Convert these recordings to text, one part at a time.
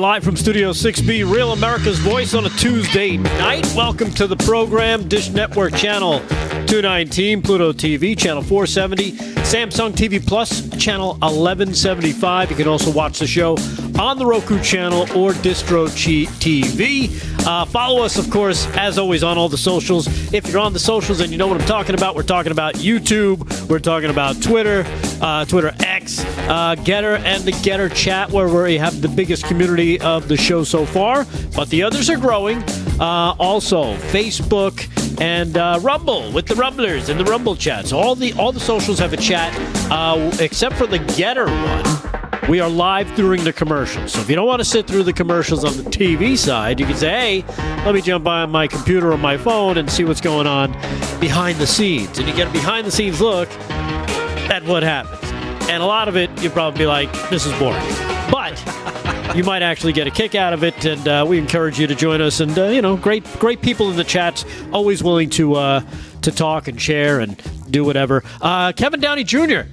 live from Studio 6B, Real America's Voice on a Tuesday night. Welcome to the program. Dish Network Channel 219, Pluto TV, Channel 470, Samsung TV Plus, Channel 1175. You can also watch the show on the Roku channel or Distro TV. Follow us, of course, as always, on all the socials. If you're on the socials and you know what I'm talking about, we're talking about YouTube, we're talking about Twitter, Twitter X, Getter, and the Getter chat, where we have the biggest community of the show so far, but the others are growing. Also, Facebook and Rumble with the Rumblers and the Rumble chats. All the socials have a chat, except for the Getter one. We are live during the commercials. So if you don't want to sit through the commercials on the TV side, you can say, hey, let me jump on my computer or my phone and see what's going on behind the scenes. And you get a behind-the-scenes look at what happens. And a lot of it, you'll probably be like, this is boring. But you might actually get a kick out of it, and we encourage you to join us. And, great people in the chats, always willing to talk and share and do whatever. Kevin Downey Jr.,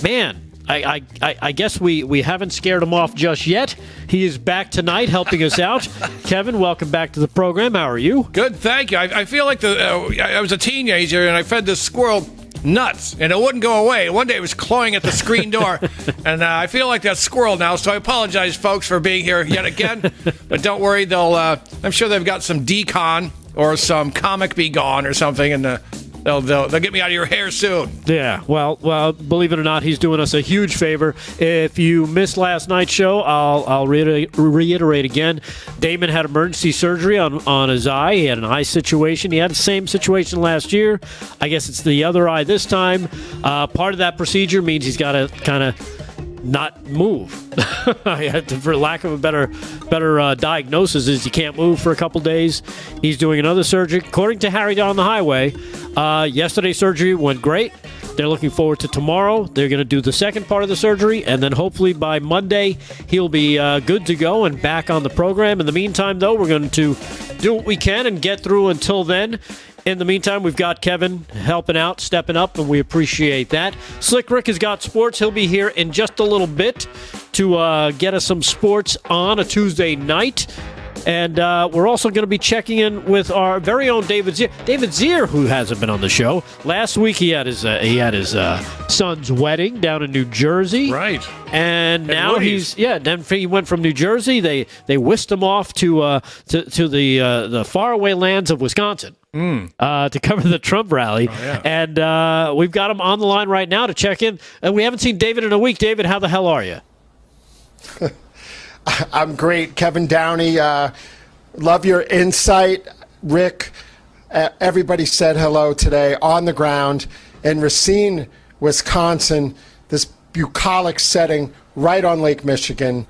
man. I guess we haven't scared him off just yet. He is back tonight helping us out. Kevin, welcome back to the program. How are you? Good, thank you. I feel like I was a teenager and I fed this squirrel nuts, and it wouldn't go away. One day it was clawing at the screen door, and I feel like that squirrel now, so I apologize, folks, for being here yet again. But don't worry, I'm sure they've got some decon or some Comic Be Gone or something, and They'll get me out of your hair soon. Yeah, well, believe it or not, he's doing us a huge favor. If you missed last night's show, I'll reiterate again. Damon had emergency surgery on his eye. He had an eye situation. He had the same situation last year. I guess it's the other eye this time. Part of that procedure means he's got to kind of not move. For lack of a better diagnosis, is you can't move for a couple days. He's doing another surgery. According to Harry down the highway, yesterday's surgery went great. They're looking forward to tomorrow. They're going to do the second part of the surgery, and then hopefully by Monday he'll be good to go and back on the program. In the meantime, though, we're going to do what we can and get through until then. In the meantime, we've got Kevin helping out, stepping up, and we appreciate that. Slick Rick has got sports. He'll be here in just a little bit to get us some sports on a Tuesday night. And we're also going to be checking in with our very own David Zere. David Zere, who hasn't been on the show. Last week he had his son's wedding down in New Jersey. Right. And now then he went from New Jersey. They whisked him off to the faraway lands of Wisconsin. To cover the Trump rally. Oh, yeah. And we've got him on the line right now to check in. And we haven't seen David in a week. David, how the hell are you? I'm great. Kevin Downey, love your insight. Rick, everybody said hello today on the ground in Racine, Wisconsin, this bucolic setting right on Lake Michigan.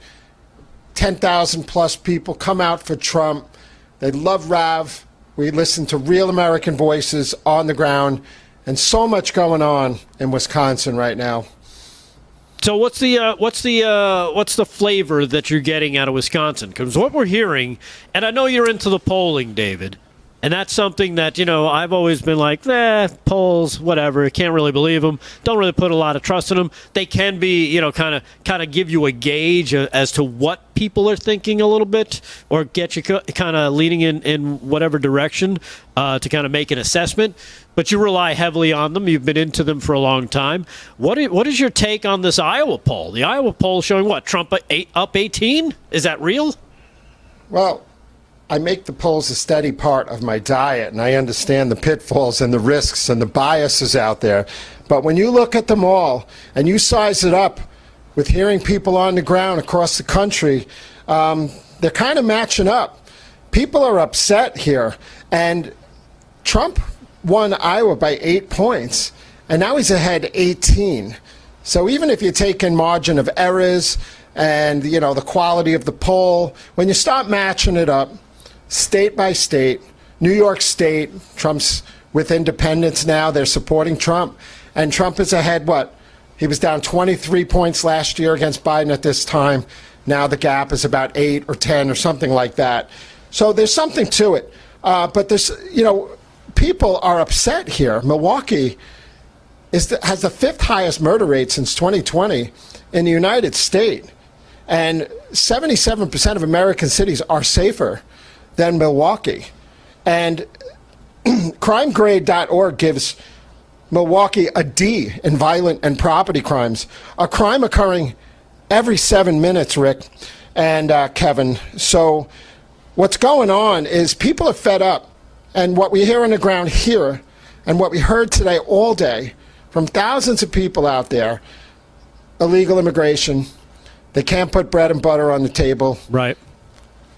10,000 plus people come out for Trump. They love Rav. We listen to real American voices on the ground, and so much going on in Wisconsin right now. So what's the flavor that you're getting out of Wisconsin? Because what we're hearing, and I know you're into the polling, David, and that's something that, I've always been like, polls, whatever. Can't really believe them. Don't really put a lot of trust in them. They can be, kind of give you a gauge as to what people are thinking a little bit, or get you kind of leaning in whatever direction to kind of make an assessment. But you rely heavily on them. You've been into them for a long time. What is your take on this Iowa poll? The Iowa poll showing what? Trump up 18? Is that real? Well, I make the polls a steady part of my diet, and I understand the pitfalls and the risks and the biases out there. But when you look at them all and you size it up with hearing people on the ground across the country, they're kind of matching up. People are upset here, and Trump won Iowa by 8 points, and now he's ahead 18. So even if you take in margin of errors and the quality of the poll, when you start matching it up state by state, New York State, Trump's with independents now, they're supporting Trump, and Trump is ahead he was down 23 points last year against Biden at this time. Now the gap is about 8 or 10 or something like that. So there's something to it. But there's, people are upset here. Milwaukee has the 5th highest murder rate since 2020 in the United States. And 77% of American cities are safer than Milwaukee. And crimegrade.org gives Milwaukee a D in violent and property crimes, a crime occurring every 7 minutes, Rick and Kevin. So what's going on is people are fed up. And what we hear on the ground here and what we heard today all day from thousands of people out there, illegal immigration, they can't put bread and butter on the table. Right.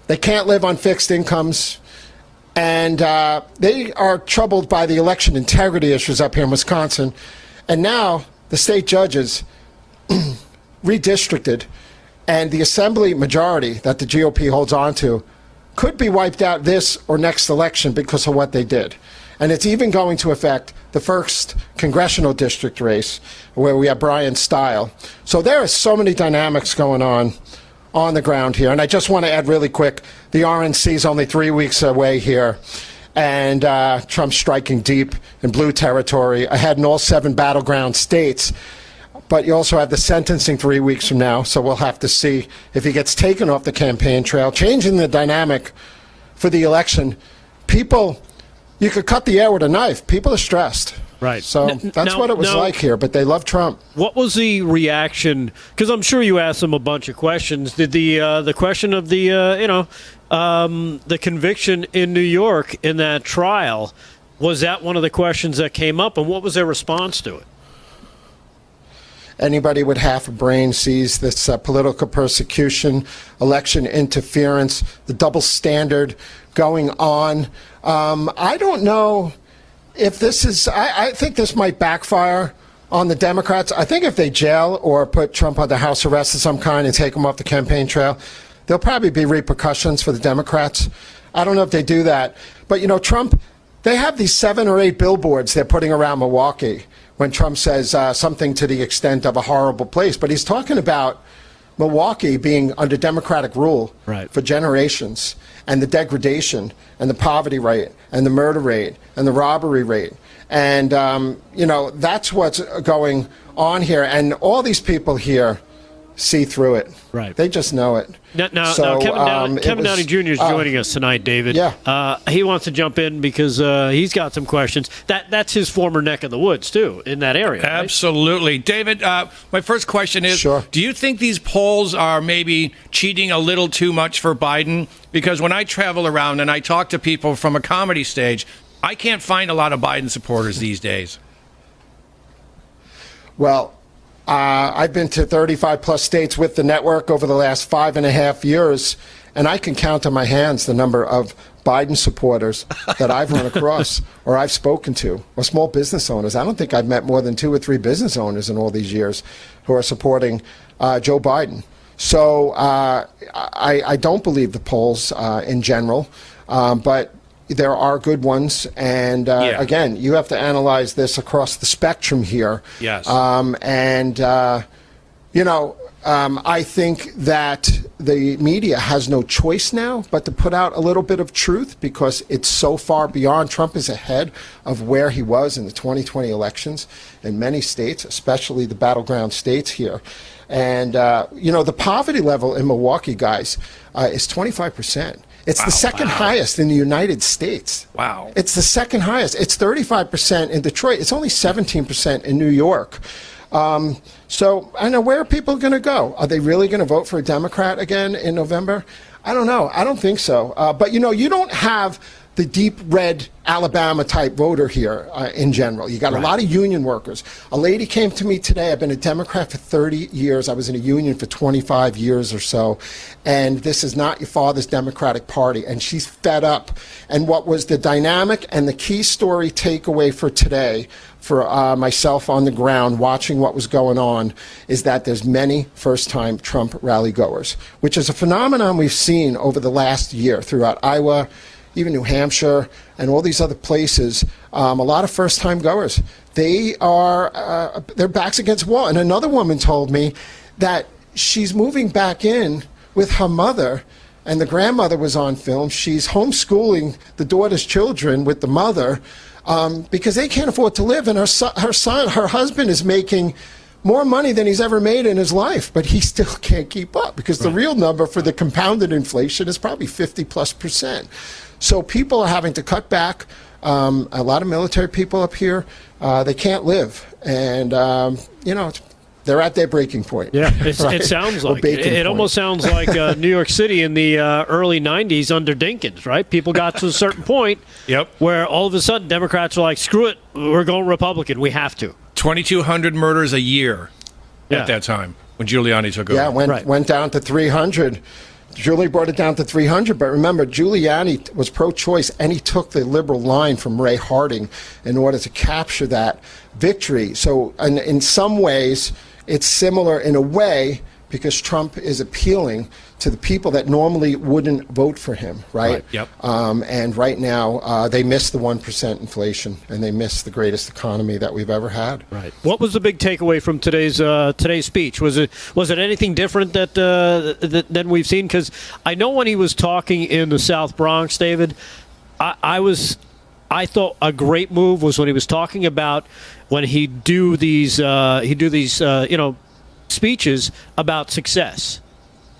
They can't live on fixed incomes. And they are troubled by the election integrity issues up here in Wisconsin. And now the state judges redistricted, and the assembly majority that the GOP holds on to could be wiped out this or next election because of what they did. And it's even going to affect the first congressional district race where we have Brian Stile. So there are so many dynamics going on the ground here. And I just want to add really quick, the RNC is only 3 weeks away here. And Trump's striking deep in blue territory ahead in all 7 battleground states. But you also have the sentencing 3 weeks from now. So we'll have to see if he gets taken off the campaign trail, changing the dynamic for the election. People, you could cut the air with a knife. People are stressed. Right. So that's what it was like here, but they love Trump. What was the reaction? Because I'm sure you asked them a bunch of questions. Did the question of the the conviction in New York in that trial, was that one of the questions that came up, and what was their response to it? Anybody with half a brain sees this political persecution, election interference, the double standard going on. I don't know if this is, I think this might backfire on the Democrats. I think if they jail or put Trump under house arrest of some kind and take him off the campaign trail, there'll probably be repercussions for the Democrats. I don't know if they do that. But, you know, Trump, they have these 7 or 8 billboards they're putting around Milwaukee when Trump says something to the extent of a horrible place. But he's talking about Milwaukee being under Democratic rule for generations, and the degradation and the poverty rate and the murder rate and the robbery rate. And, you know, that's what's going on here. And all these people here see through it. Right. They just know it. Now So, Kevin Downey Jr. is joining us tonight, David. Yeah. He wants to jump in because he's got some questions. That's his former neck of the woods, too, in that area. Right? Absolutely. David, my first question is, Sure. Do you think these polls are maybe cheating a little too much for Biden? Because when I travel around and I talk to people from a comedy stage, I can't find a lot of Biden supporters these days. Well, I've been to 35 plus states with the network over the last 5.5 years, and I can count on my hands the number of Biden supporters that I've run across or I've spoken to, or small business owners. I don't think I've met more than 2 or 3 business owners in all these years who are supporting Joe Biden. So I don't believe the polls in general, but there are good ones, and again, you have to analyze this across the spectrum here. Yes. You know, I think that the media has no choice now but to put out a little bit of truth because it's so far beyond. Trump is ahead of where he was in the 2020 elections in many states, especially the battleground states here. And, you know, the poverty level in Milwaukee, guys, is 25%. It's the second highest in the United States. Wow. It's the second highest. It's 35% in Detroit. It's only 17% in New York. So I know, where are people going to go? Are they really going to vote for a Democrat again in November? I don't know. I don't think so. But, you know, you don't have the deep red Alabama type voter here in general. You got a lot of union workers. A lady came to me today. I've been a Democrat for 30 years. I was in a union for 25 years or so. And this is not your father's Democratic Party. And she's fed up. And what was the dynamic and the key story takeaway for today for myself on the ground watching what was going on is that there's many first-time Trump rally goers, which is a phenomenon we've seen over the last year throughout Iowa, even New Hampshire, and all these other places. A lot of first-time goers. They are their backs against the wall. And another woman told me that she's moving back in with her mother, and the grandmother was on film. She's homeschooling the daughter's children with the mother because they can't afford to live. And her husband is making more money than he's ever made in his life, but he still can't keep up because the real number for the compounded inflation is probably 50+%. So people are having to cut back. A lot of military people up here, they can't live. And, they're at their breaking point. Yeah, it right? sounds like it almost sounds like New York City in the early 90s under Dinkins, right? People got to a certain point where all of a sudden Democrats are like, screw it, we're going Republican. We have to. 2,200 murders a year at that time when Giuliani took over. Yeah, went down to 300. Julie brought it down to 300, but remember, Giuliani was pro-choice, and he took the liberal line from Ray Harding in order to capture that victory. So in some ways, it's similar in a way because Trump is appealing to the people that normally wouldn't vote for him, right? Yep. And right now, they miss the 1% inflation, and they miss the greatest economy that we've ever had. Right. What was the big takeaway from today's speech? Was it anything different than we've seen? Because I know when he was talking in the South Bronx, David, I thought a great move was when he was talking about when he'd do these speeches about success.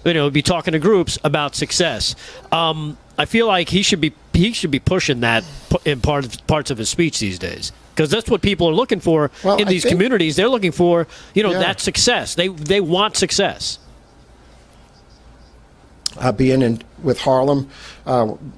Be talking to groups about success. I feel like he should be pushing that in parts of his speech these days because that's what people are looking for in these communities. They're looking for that success. They want success. Being with Harlem,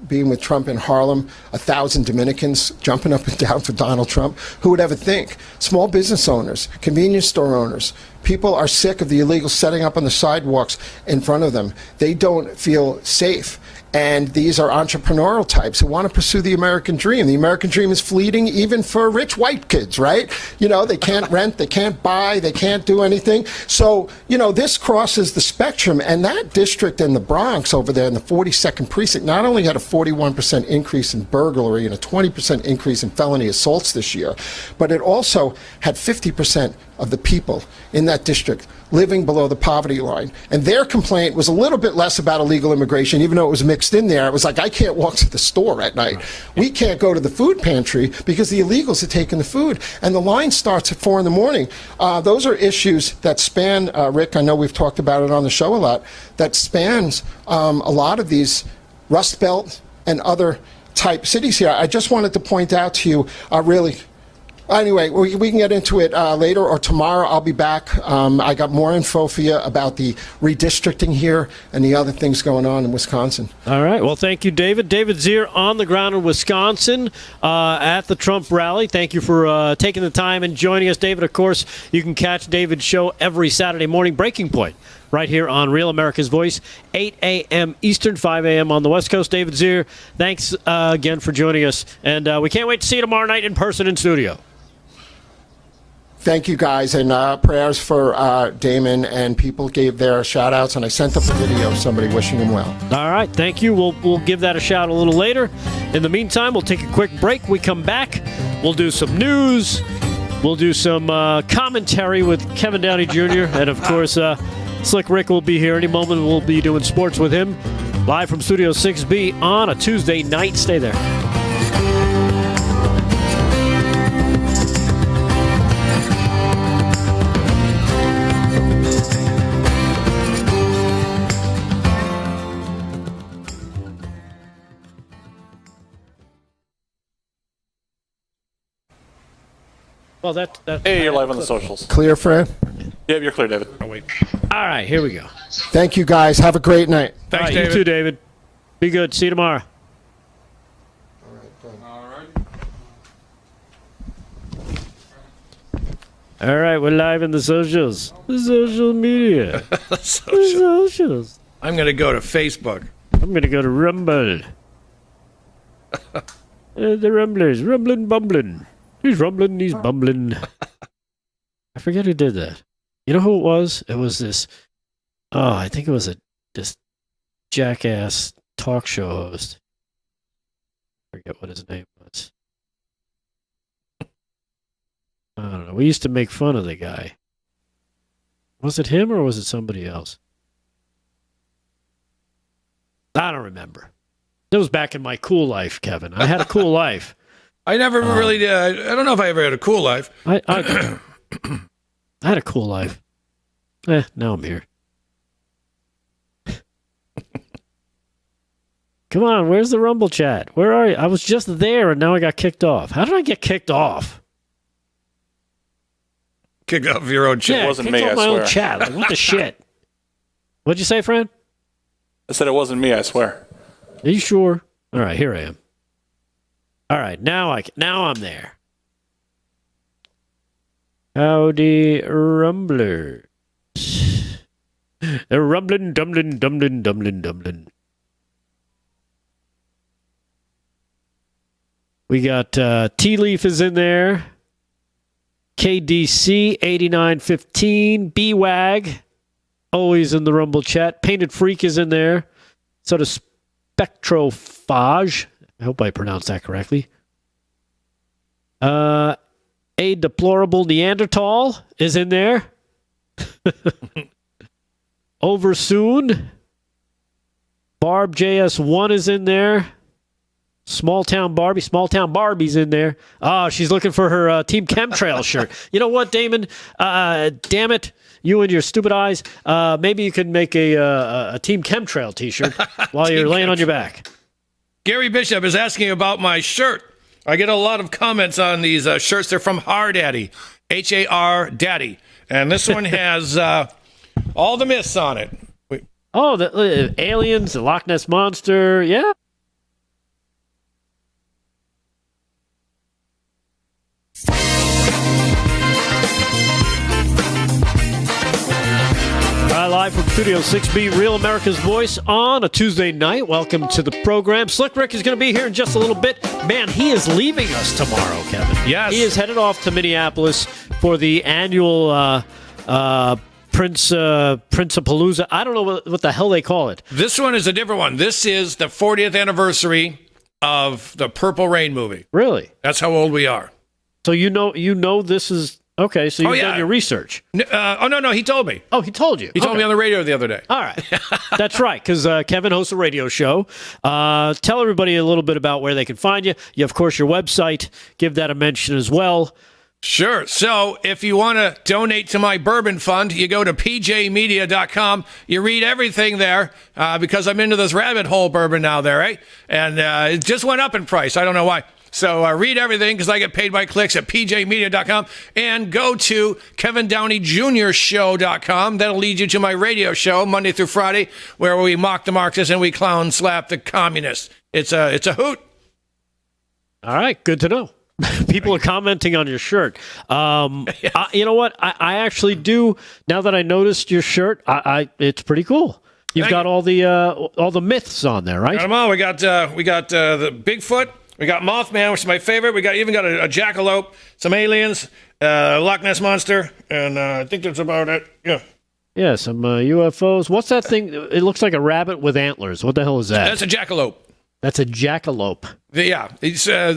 being with Trump in Harlem, 1,000 Dominicans jumping up and down for Donald Trump. Who would ever think? Small business owners, convenience store owners, people are sick of the illegal setting up on the sidewalks in front of them. They don't feel safe. And these are entrepreneurial types who want to pursue the American dream. The American dream is fleeting even for rich white kids, right? They can't rent, they can't buy, they can't do anything. So, this crosses the spectrum. And that district in the Bronx over there in the 42nd precinct not only had a 41% increase in burglary and a 20% increase in felony assaults this year, but it also had 50% of the people in that district living below the poverty line. And their complaint was a little bit less about illegal immigration, even though it was mixed in there. It was like, I can't walk to the store at night. We can't go to the food pantry because the illegals are taking the food. And the line starts at 4 in the morning. Those are issues that span, Rick, I know we've talked about it on the show a lot, that spans a lot of these Rust Belt and other type cities here. I just wanted to point out to you, Anyway, we can get into it later or tomorrow. I'll be back. I got more info for you about the redistricting here and the other things going on in Wisconsin. All right. Well, thank you, David. David Zere on the ground in Wisconsin at the Trump rally. Thank you for taking the time and joining us, David. Of course, you can catch David's show every Saturday morning, Breaking Point, right here on Real America's Voice, 8 a.m. Eastern, 5 a.m. on the West Coast. David Zere, thanks again for joining us. And we can't wait to see you tomorrow night in person in studio. Thank you, guys, and prayers for Damon, and people gave their shout-outs, and I sent up a video of somebody wishing him well. All right, thank you. We'll give that a shout a little later. In the meantime, we'll take a quick break. We come back, we'll do some news, we'll do some commentary with Kevin Downey Jr., and, of course, Slick Rick will be here any moment. We'll be doing sports with him live from Studio 6B on a Tuesday night. Stay there. Well, that Hey, you're live on the socials. Clear, Fran? Yeah, you're clear, David. Oh, wait. All right, here we go. Thank you, guys. Have a great night. Thanks, All right, David. you too, David. Be good. See you tomorrow. All right, we're live in the socials. The social media. The socials. I'm going to go to Facebook. I'm going to go to Rumble. The Rumblers. Rumbling, bumbling. He's rumbling, he's bumbling. I forget who did that. You know who it was? It was this... Oh, I think it was this jackass talk show host. I forget what his name was. I don't know. We used to make fun of the guy. Was it him or was it somebody else? I don't remember. It was back in my cool life, Kevin. I had a cool life. I never really did. I don't know if I ever had a cool life. I I had a cool life. Now I'm here. Come on, where's the Rumble chat? Where are you? I was just there, and now I got kicked off. How did I get kicked off? Kick off your own chat. Yeah, It wasn't kicked me, off I my own swear. chat. Like, what the shit? What'd you say, Fran? I said it wasn't me, I swear. Are you sure? All right, here I am. All right, now I'm there. Howdy, Rumblers. They're rumbling, dumbling, dumbling, dumbling, dumbling. We got Tea Leaf is in there. KDC 8915. BWAG always in the Rumble chat. Painted Freak is in there. So does Spectrophage. I hope I pronounced that correctly. A Deplorable Neanderthal is in there. Over Soon. Barb JS1 is in there. Small Town Barbie's in there. Oh, she's looking for her Team Chemtrail shirt. You know what, Damon? Damn it, you and your stupid eyes. Maybe you can make a Team Chemtrail T-shirt while you're laying on your back. Gary Bishop is asking about my shirt. I get a lot of comments on these shirts. They're from Har Daddy, H-A-R Daddy. And this one has all the myths on it. Oh, the aliens, the Loch Ness Monster. Yeah. Live from Studio 6B, Real America's Voice on a Tuesday night. Welcome to the program. Slick Rick is going to be here in just a little bit. Man, he is leaving us tomorrow, Kevin. Yes. He is headed off to Minneapolis for the annual Prince-a-Palooza. I don't know what the hell they call it. This one is a different one. This is the 40th anniversary of the Purple Rain movie. Really? That's how old we are. So you know this is... Okay, so you've done your research. No, he told me. Oh, he told you. He told me on the radio the other day. All right. That's right, because Kevin hosts a radio show. Tell everybody a little bit about where they can find you. You have, of course, your website. Give that a mention as well. Sure. So if you want to donate to my bourbon fund, you go to pjmedia.com. You read everything there because I'm into this rabbit hole bourbon now there, right? And it just went up in price. I don't know why. So read everything because I get paid by clicks at pjmedia.com and go to KevinDowneyJr.show.com. That'll lead you to my radio show Monday through Friday where we mock the Marxists and we clown slap the communists. It's a hoot. All right. Good to know. People are commenting on your shirt. Yes. You know what? I actually do. Now that I noticed your shirt, it's pretty cool. You've got all the myths on there, right? Got them all. We got the Bigfoot. We got Mothman, which is my favorite. We even got a jackalope, some aliens, Loch Ness Monster, and I think that's about it. Yeah. Yeah, some UFOs. What's that thing? It looks like a rabbit with antlers. What the hell is that? That's a jackalope. That's a jackalope. Yeah.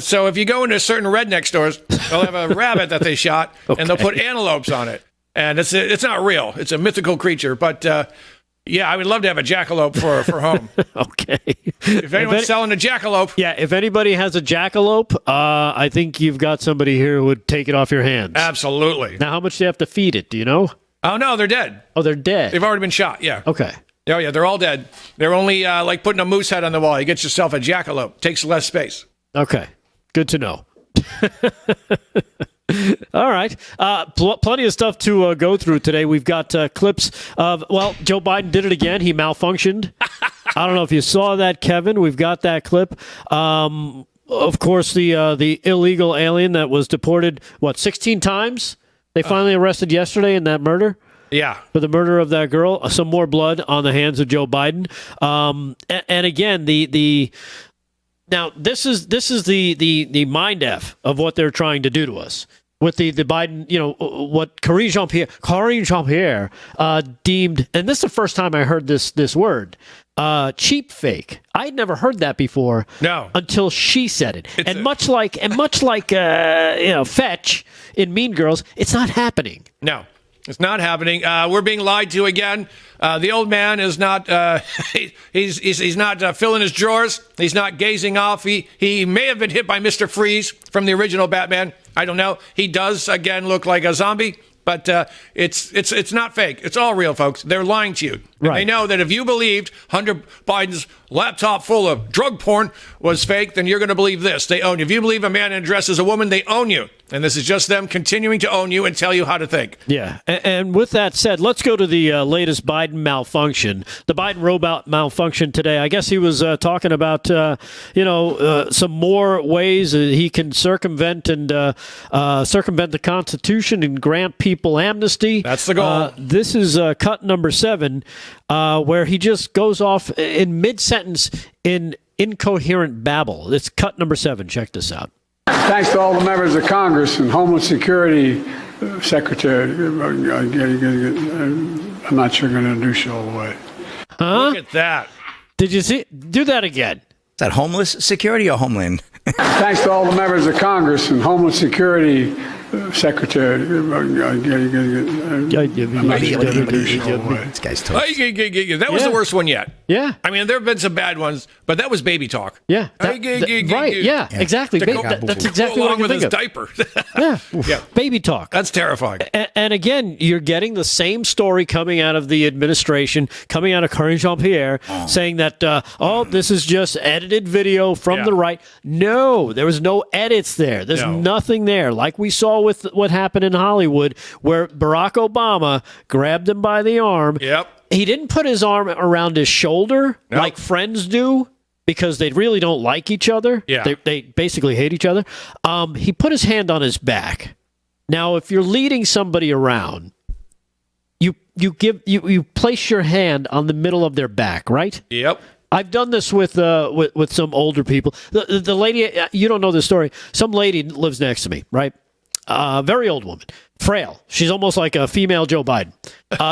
So if you go into certain redneck stores, they'll have a rabbit that they shot, and they'll put antelopes on it. And it's not real. It's a mythical creature. But, yeah, I would love to have a jackalope for home. Okay. If anyone's selling a jackalope. Yeah, if anybody has a jackalope, I think you've got somebody here who would take it off your hands. Absolutely. Now, how much do you have to feed it? Do you know? Oh, no, they're dead. Oh, they're dead. They've already been shot, yeah. Okay. Oh, yeah, they're all dead. They're only like putting a moose head on the wall. You get yourself a jackalope. Takes less space. Okay. Good to know. All right. Plenty of stuff to go through today. We've got clips of, Joe Biden did it again. He malfunctioned. I don't know if you saw that, Kevin. We've got that clip. Of course, the illegal alien that was deported, 16 times? They finally arrested yesterday in that murder? Yeah. For the murder of that girl. Some more blood on the hands of Joe Biden. And again, now this is the mind F of what they're trying to do to us. With the Biden, what Karine Jean-Pierre deemed, and this is the first time I heard this word, cheap fake. I'd never heard that before. No. Until she said it. Much like Fetch in Mean Girls, it's not happening. No. It's not happening. We're being lied to again. The old man is not. He's not filling his drawers. He's not gazing off. He may have been hit by Mr. Freeze from the original Batman. I don't know. He does again look like a zombie. But it's not fake. It's all real, folks. They're lying to you. And Right. they know that if you believed Hunter Biden's laptop full of drug porn was fake, then you're going to believe this. They own you. If you believe a man in a dress is a woman, they own you. And this is just them continuing to own you and tell you how to think. Yeah, and with that said, let's go to the latest Biden malfunction. The Biden robot malfunction today. I guess he was talking about some more ways he can circumvent the Constitution and grant people amnesty. That's the goal. This is cut number 7, where he just goes off in mid-sentence in incoherent babble. It's cut number 7. Check this out. Thanks to all the members of Congress and Homeland Security Secretary. I'm not sure going to introduce you all the way. Look at that. Did you see? Do that again. Is that homeless security or homeland? Thanks to all the members of Congress and Homeland Security Secretary. I'm not sure going to introduce you all the way. This guy's toast. That was the worst one yet. Yeah. I mean, there have been some bad ones, but that was baby talk. Yeah. Right. Yeah. Exactly. That's exactly what along I with think his of. diaper. Yeah. Baby talk. That's terrifying. And again, you're getting the same story coming out of the administration, coming out of Karine Jean-Pierre, saying that, this is just edited video from the right. No, there was no edits there. There's nothing there. Like we saw with what happened in Hollywood, where Barack Obama grabbed him by the arm. Yep. He didn't put his arm around his shoulder like friends do, because they really don't like each other. Yeah. They basically hate each other. He put his hand on his back. Now, if you're leading somebody around, you place your hand on the middle of their back, right? Yep. I've done this with some older people. The lady, you don't know the story. Some lady lives next to me, right? Very old woman, frail. She's almost like a female Joe Biden.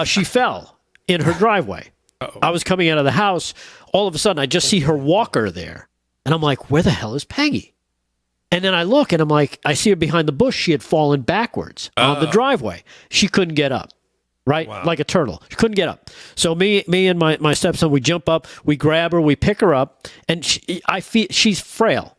She fell in her driveway. Uh-oh. I was coming out of the house. All of a sudden, I just see her walker there. And I'm like, where the hell is Peggy? And then I look and I'm like, I see her behind the bush. She had fallen backwards on the driveway. She couldn't get up, right? Wow. Like a turtle. She couldn't get up. So me and my stepson, we jump up, we grab her, we pick her up, and I feel she's frail.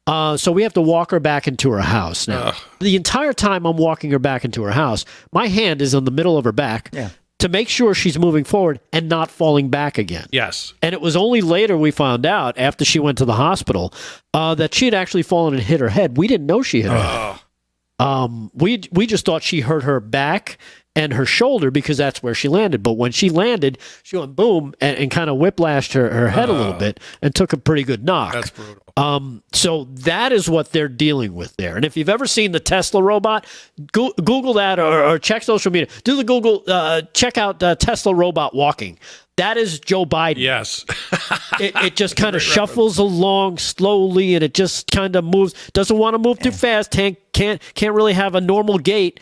So we have to walk her back into her house now. The entire time I'm walking her back into her house, my hand is in the middle of her back to make sure she's moving forward and not falling back again. Yes. And it was only later we found out, after she went to the hospital, that she had actually fallen and hit her head. We didn't know she hit her head. We just thought she hurt her back and her shoulder because that's where she landed. But when she landed, she went boom and kind of whiplashed her head a little bit and took a pretty good knock. That's brutal. So that is what they're dealing with there. And if you've ever seen the Tesla robot, Google that or check social media. Do the Google, check out Tesla robot walking. That is Joe Biden. Yes. It just kind of shuffles along slowly, and it just kind of moves. Doesn't want to move too fast. Can't really have a normal gait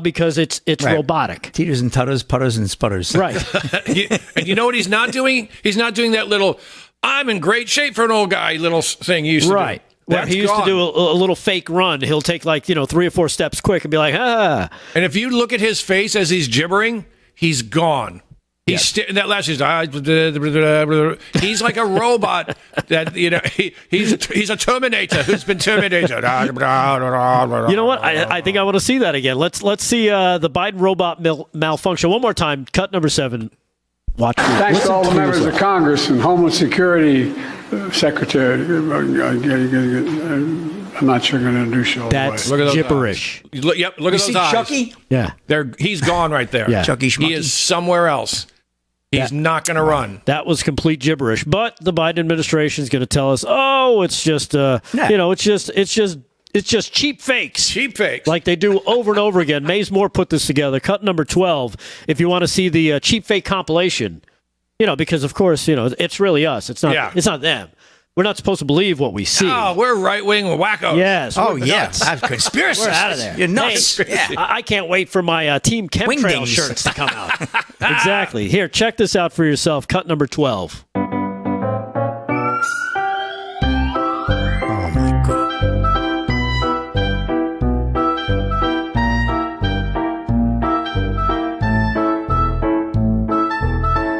because it's robotic. Teeters and tutters, putters and sputters. Right. And you know what he's not doing? He's not doing that little, I'm in great shape for an old guy little thing he used to do. Right. Where he used to do a little fake run. He'll take 3 or 4 steps quick and be like, ah. And if you look at his face as he's gibbering, he's gone. He's that last he's like a robot that he's a Terminator who's been terminated. You know what? I think I want to see that again. Let's see the Biden robot malfunction one more time. Cut number 7. Watch. Thanks to all the members of Congress and Homeland Security Secretary. I'm not sure going to introduce you all the way. That's gibberish. Look at those eyes. Chucky? Yeah. He's gone right there. Yeah. Chucky Schmucky. He is somewhere else. He's not going to run. That was complete gibberish. But the Biden administration is going to tell us, it's just, it's just cheap fakes. Cheap fakes. Like they do over and over again. Mays Moore put this together. Cut number 12. If you want to see the cheap fake compilation, because of course, it's really us. It's not. It's not them. We're not supposed to believe what we see. Oh, we're right-wing wackos. Yes. Yes. Conspiracy. We're out of there. You're nuts. Hey, I can't wait for my Team Chemtrail shirts to come out. Exactly. Here, check this out for yourself. Cut number 12. Oh, my God.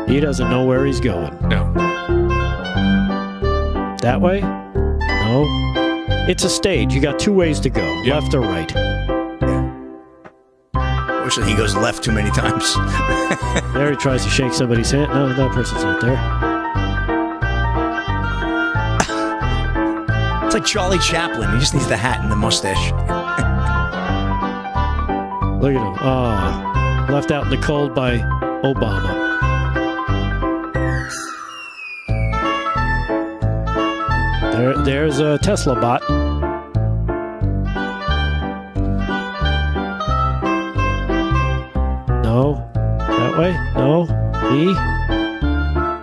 He doesn't know where he's going. No. That way? No. It's a stage. You got 2 ways to go, left or right. Fortunately, he goes left too many times. There he tries to shake somebody's hand. No, that person's not there. It's like Charlie Chaplin. He just needs the hat and the mustache. Look at him. Oh, left out in the cold by Obama. There's a Tesla bot. No. That way? No. Me?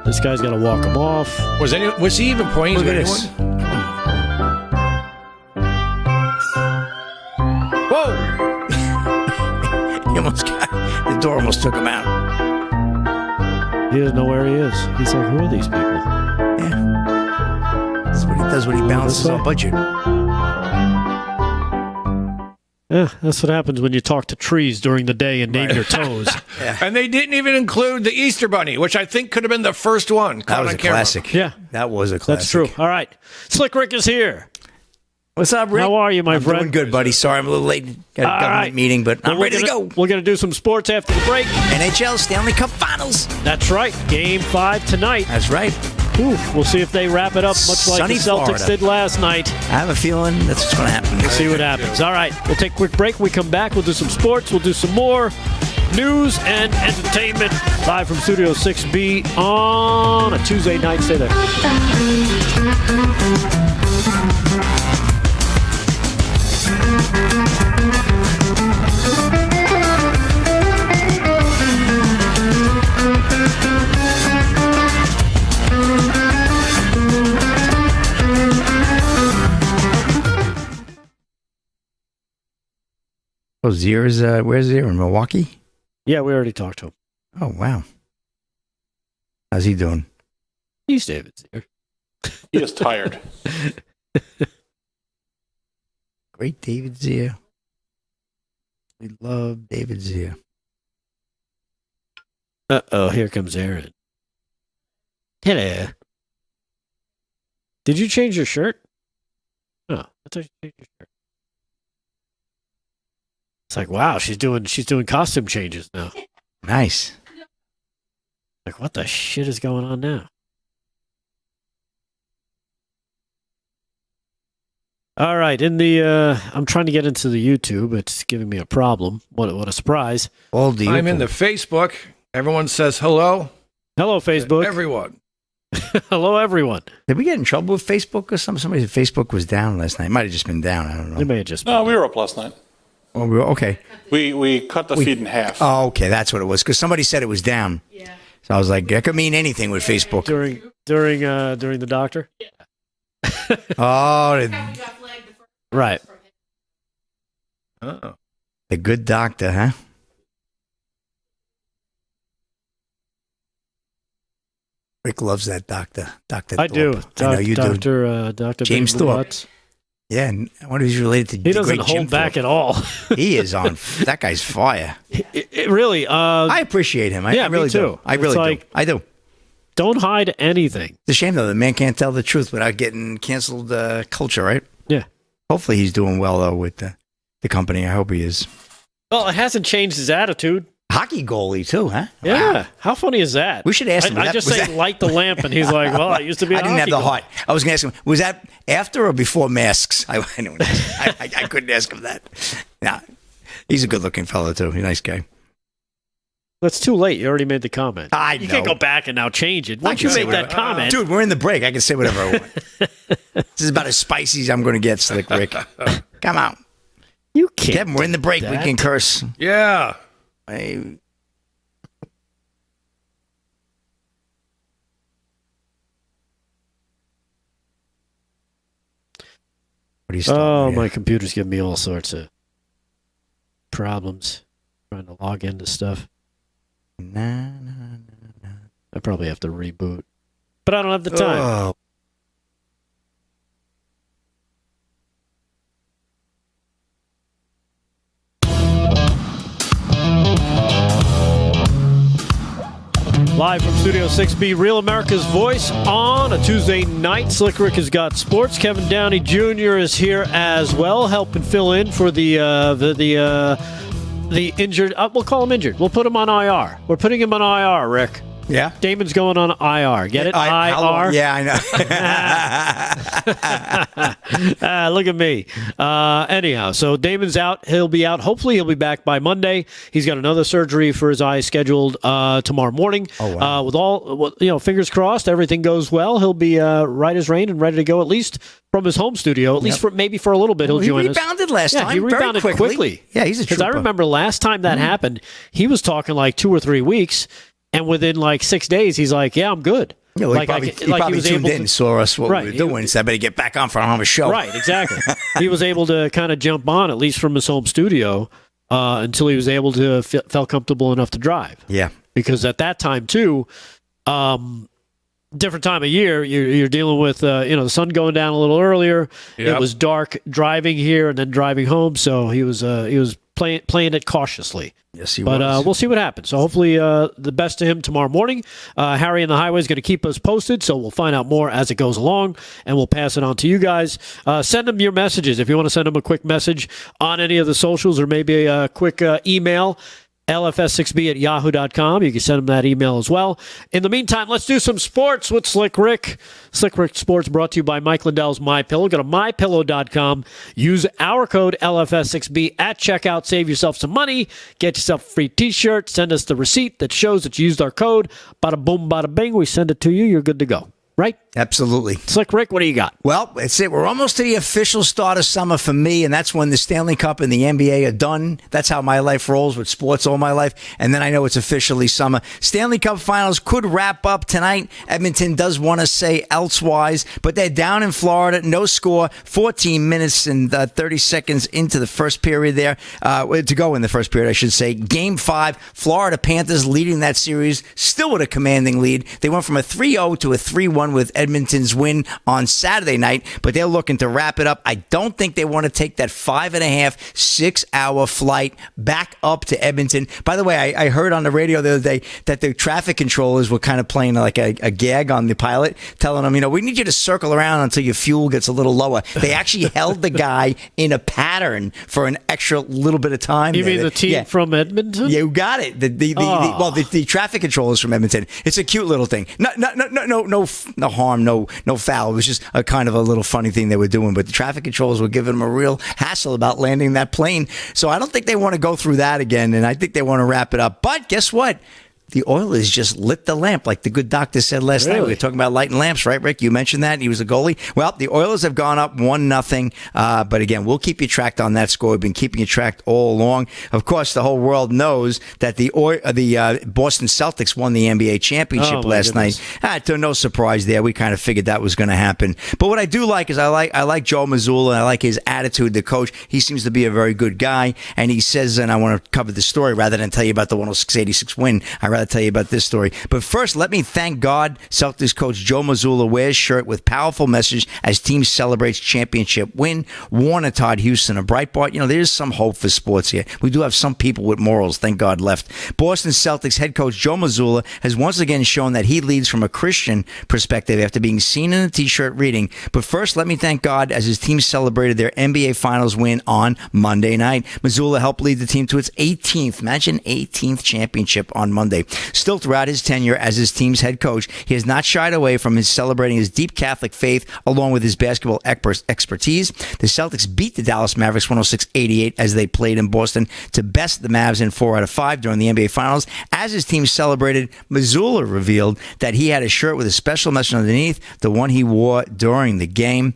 This guy's got to walk him off. Was he even pointing Look to at anyone? this. Whoa! He almost got, the door almost took him out. He doesn't know where he is. He's like, who are these people? Yeah. That's what he does when he balances this way? on budget. Yeah, that's what happens when you talk to trees during the day and name your toes. And they didn't even include the Easter Bunny, which I think could have been the first one. That was a classic. Yeah. That was a classic. That's true. All right. Slick Rick is here. What's up, Rick? How are you, my I'm friend? doing good, buddy. Sorry I'm a little late. Got a All government right. meeting, but I'm ready to go. We're going to do some sports after the break. NHL Stanley Cup Finals. That's right. Game 5 tonight. That's right. Ooh, we'll see if they wrap it up much like Sunny the Celtics Florida. did last night. I have a feeling that's what's going to happen. We'll see what happens. All right. We'll take a quick break. We come back. We'll do some sports. We'll do some more news and entertainment live from Studio 6B on a Tuesday night. Stay there. Oh, Zere's, where's Zere? In Milwaukee? Yeah, we already talked to him. Oh, wow. How's he doing? He's David's here. He is tired. Great David Zere. We love David Zere. Uh-oh, here comes Aaron. Hello. Did you change your shirt? Oh, I thought you changed your shirt. It's like, wow, she's doing costume changes now. Nice. Like, what the shit is going on now? All right, I'm trying to get into the YouTube. It's giving me a problem. What a surprise. All the I'm in the Facebook. Everyone says hello. Hello, Facebook. Everyone. Hello, everyone. Did we get in trouble with Facebook or something? Somebody said Facebook was down last night. It might have just been down. I don't know. They may have just. No, we were up last night. Oh, we were, okay. We cut the feed in half. Oh, okay. That's what it was. Because somebody said it was down. Yeah. So I was like, that could mean anything with Facebook. During the doctor. Oh, Right. Uh-oh. the good doctor, huh? Rick loves that doctor. Dr. I do. Thorpe. I know you do. Dr. James Big Blue Thorpe. Butts. Yeah, and I wonder if he's related to He the doesn't great Jim hold back Thorpe. at all. He is on. That guy's fire. Really. I appreciate him. I really me too. do. I really It's like, do. I do. Don't hide anything. It's a shame, though. The man can't tell the truth without getting canceled culture, right? Yeah. Hopefully he's doing well, though, with the company. I hope he is. Well, it hasn't changed his attitude. Hockey goalie, too, huh? Yeah. Wow. How funny is that? We should ask him. I just say light the lamp, and he's like, well, I used to be a I didn't have hockey the goalie. heart. I was going to ask him, was that after or before masks? I couldn't ask him that. Nah, he's a good-looking fellow, too. He's a nice guy. That's too late. You already made the comment. know. You can't go back and now change it. Once can you say make that whatever. comment. Dude, we're in the break. I can say whatever I want. This is about as spicy as I'm going to get, Slick Rick. Come on. You can't. Kevin, we're in the break. do We that. can curse. Yeah. Hey. What are you Oh, starting my here? computer's giving me all sorts of problems trying to log into stuff. Nah. I probably have to reboot. But I don't have the time. Oh. Live from Studio 6B, Real America's Voice on a Tuesday night. Slick Rick has got sports. Kevin Downey Jr. is here as well, helping fill in for the the injured. We'll call him injured. We'll put him on IR. We're putting him on IR, Rick. Yeah. Damon's going on IR. Get it? IR? Yeah, I know. Look at me. Anyhow, so Damon's out. He'll be out. Hopefully, he'll be back by Monday. He's got another surgery for his eye scheduled tomorrow morning. Oh, wow. With all, fingers crossed, everything goes well. He'll be right as rain and ready to go, at least from his home studio. At least for maybe for a little bit, he'll join us. He rebounded last time. He rebounded very quickly. Yeah, he's a trooper. Because I remember last time that happened, he was talking like 2 or 3 weeks. And within like 6 days, he's like, "Yeah, I'm good." Yeah, well, he probably tuned in, saw us what we were doing, so I better get back on for a show. Right, exactly. He was able to kind of jump on, at least from his home studio, until he was able to felt comfortable enough to drive. Yeah, because at that time too, different time of year, you're dealing with the sun going down a little earlier. Yep. It was dark driving here and then driving home, so he was playing it cautiously. Yes, he was. But we'll see what happens. So hopefully the best to him tomorrow morning. Harry and the Highway is going to keep us posted, so we'll find out more as it goes along, and we'll pass it on to you guys. Send them your messages. If you want to send them a quick message on any of the socials or maybe a quick email, lfs6b@yahoo.com. You can send them that email as well. In the meantime, let's do some sports with Slick Rick. Slick Rick Sports brought to you by Mike Lindell's MyPillow. Go to mypillow.com. Use our code LFS6B at checkout. Save yourself some money. Get yourself a free t-shirt. Send us the receipt that shows that you used our code. Bada boom, bada bing. We send it to you. You're good to go. Right? Absolutely. Slick Rick, what do you got? Well, that's it. We're almost to the official start of summer for me, and that's when the Stanley Cup and the NBA are done. That's how my life rolls with sports all my life, and then I know it's officially summer. Stanley Cup Finals could wrap up tonight. Edmonton does want to say elsewise, but they're down in Florida. No score. 14 minutes and 30 seconds into the first period there. To go in the first period, I should say. Game 5, Florida Panthers leading that series, still with a commanding lead. They went from a 3-0 to a 3-1 with Edmonton's win on Saturday night, but they're looking to wrap it up. I don't think they want to take that 5.5, 6-hour flight back up to Edmonton. By the way, I heard on the radio the other day that the traffic controllers were kind of playing like a gag on the pilot, telling him, we need you to circle around until your fuel gets a little lower. They actually held the guy in a pattern for an extra little bit of time. You mean the team from Edmonton? You got it. The traffic controllers from Edmonton. It's a cute little thing. No harm, no foul. It was just a kind of a little funny thing they were doing. But the traffic controllers were giving them a real hassle about landing that plane. So I don't think they want to go through that again, and I think they want to wrap it up. But guess what? The Oilers just lit the lamp, like the good doctor said last night. We were talking about lighting lamps, right, Rick? You mentioned that. He was a goalie. Well, the Oilers have gone up 1-0. But again, we'll keep you tracked on that score. We've been keeping you tracked all along. Of course, the whole world knows that the Boston Celtics won the NBA championship last night. To no surprise there. We kind of figured that was going to happen. But what I do like is I like Joe Mazzulla. I like his attitude, the coach. He seems to be a very good guy. And he says, and I want to cover the story rather than tell you about the 106-86 win. I'd rather tell you about this story. But first, let me thank God Celtics coach Joe Mazzulla wears shirt with powerful message as team celebrates championship win. Warner Todd Houston, a Breitbart. There's some hope for sports here. We do have some people with morals, thank God, left. Boston Celtics head coach Joe Mazzulla has once again shown that he leads from a Christian perspective after being seen in a t-shirt reading, but first, let me thank God as his team celebrated their NBA Finals win on Monday night. Mazzulla helped lead the team to its 18th championship on Monday. Still, throughout his tenure as his team's head coach, he has not shied away from his celebrating his deep Catholic faith along with his basketball expertise. The Celtics beat the Dallas Mavericks 106-88 as they played in Boston to best the Mavs in 4 out of 5 during the NBA Finals. As his team celebrated, Mazzulla revealed that he had a shirt with a special message underneath, the one he wore during the game.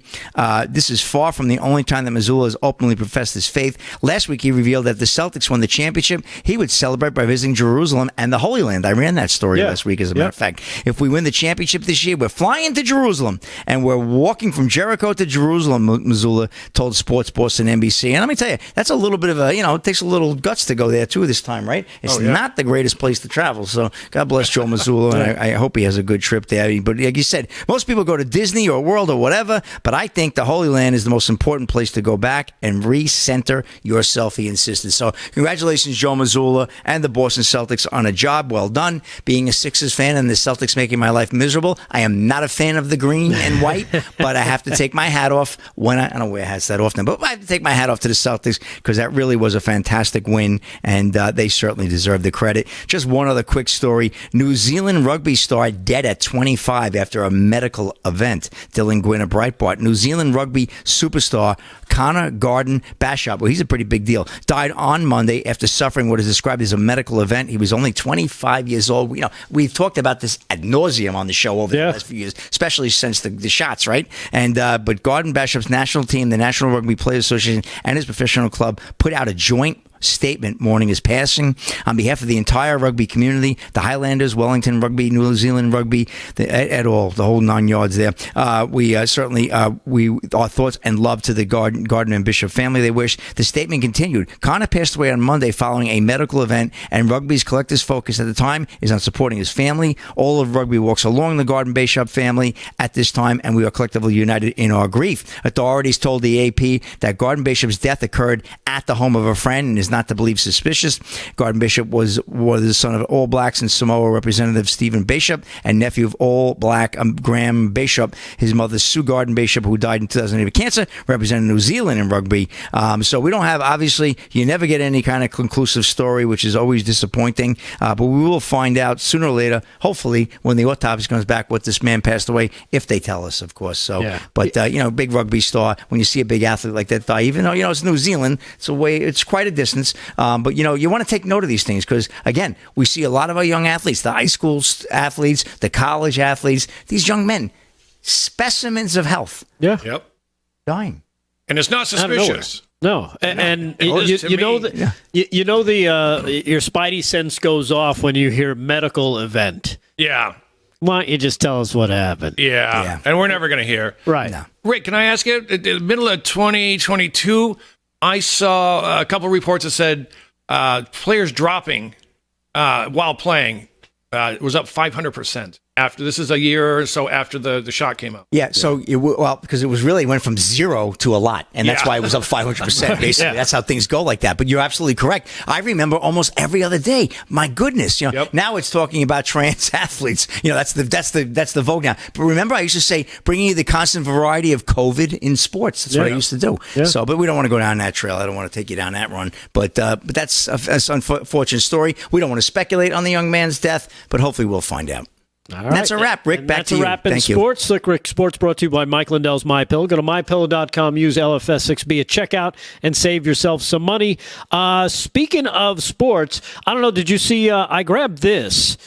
This is far from the only time that Mazzulla has openly professed his faith. Last week, he revealed that if the Celtics won the championship, he would celebrate by visiting Jerusalem and the Holy Land. I ran that story last week, as a matter of fact. If we win the championship this year, we're flying to Jerusalem, and we're walking from Jericho to Jerusalem, Mazzulla told Sports Boston NBC. And let me tell you, that's a little bit of a, it takes a little guts to go there, too, this time, right? It's not the greatest place to travel. So God bless Joe Mazzulla, and I hope he has a good trip there. But like you said, most people go to Disney or World or whatever, but I think the Holy Land is the most important place to go back and recenter yourself, he insisted. So congratulations, Joe Mazzulla and the Boston Celtics on a job well done. Being a Sixers fan and the Celtics making my life miserable, I am not a fan of the green and white, but I have to take my hat off when I don't wear hats that often, but I have to take my hat off to the Celtics because that really was a fantastic win, and they certainly deserve the credit. Just one other quick story. New Zealand rugby star dead at 25 after a medical event. Dylan Gwynn of Breitbart. New Zealand rugby superstar Connor Garden-Bachop, well, he's a pretty big deal, died on Monday after suffering what is described as a medical event. He was only 25 years old. We've talked about this ad nauseum on the show over the last few years, especially since the shots, right? And but Garden-Bachop's national team, the National Rugby Players Association, and his professional club put out a joint statement mourning his passing on behalf of the entire rugby community, the Highlanders, Wellington Rugby, New Zealand Rugby, the whole 9 yards there. We certainly our thoughts and love to the Garden and Bishop family. They wish. The statement continued. Connor passed away on Monday following a medical event, and rugby's collective focus at the time is on supporting his family. All of rugby walks along the Garden Bishop family at this time, and we are collectively united in our grief. Authorities told the AP that Garden Bishop's death occurred at the home of a friend and is not to believe suspicious. Garden Bishop was the son of All Blacks and Samoa representative Stephen Bishop and nephew of All Black Graham Bishop. His mother, Sue Garden Bishop, who died in 2008 of cancer, represented New Zealand in rugby. So we don't have, obviously, you never get any kind of conclusive story, which is always disappointing. But we will find out sooner or later, hopefully, when the autopsy comes back, what this man passed away, if they tell us, of course. So, but big rugby star, when you see a big athlete like that die, even though it's New Zealand, it's quite a distance. But you want to take note of these things because, again, we see a lot of our young athletes, the high school athletes, the college athletes, these young men, specimens of health. Yeah. Yep. Dying. And it's not suspicious. No, and your spidey sense goes off when you hear medical event. Yeah. Why don't you just tell us what happened? Yeah. And we're never going to hear. Right. No. Rick, can I ask you, in the middle of 2022, I saw a couple reports that said players dropping while playing was up 500%. After this is a year or so after the shot came out. Yeah, so because it was really went from zero to a lot, and that's why it was up 500%. Basically, that's how things go like that. But you're absolutely correct. I remember almost every other day. My goodness, now it's talking about trans athletes. That's the vogue now. But remember, I used to say bringing you the constant variety of COVID in sports. That's what I used to do. Yeah. So, but we don't want to go down that trail. I don't want to take you down that run. But that's an unfortunate story. We don't want to speculate on the young man's death, but hopefully we'll find out. All right. That's a wrap, Rick. Back to you. That's a wrap in sports. Slick Rick Sports brought to you by Mike Lindell's MyPillow. Go to mypillow.com, use LFS6B at checkout, and save yourself some money. Speaking of sports, I don't know, did you see, I grabbed this,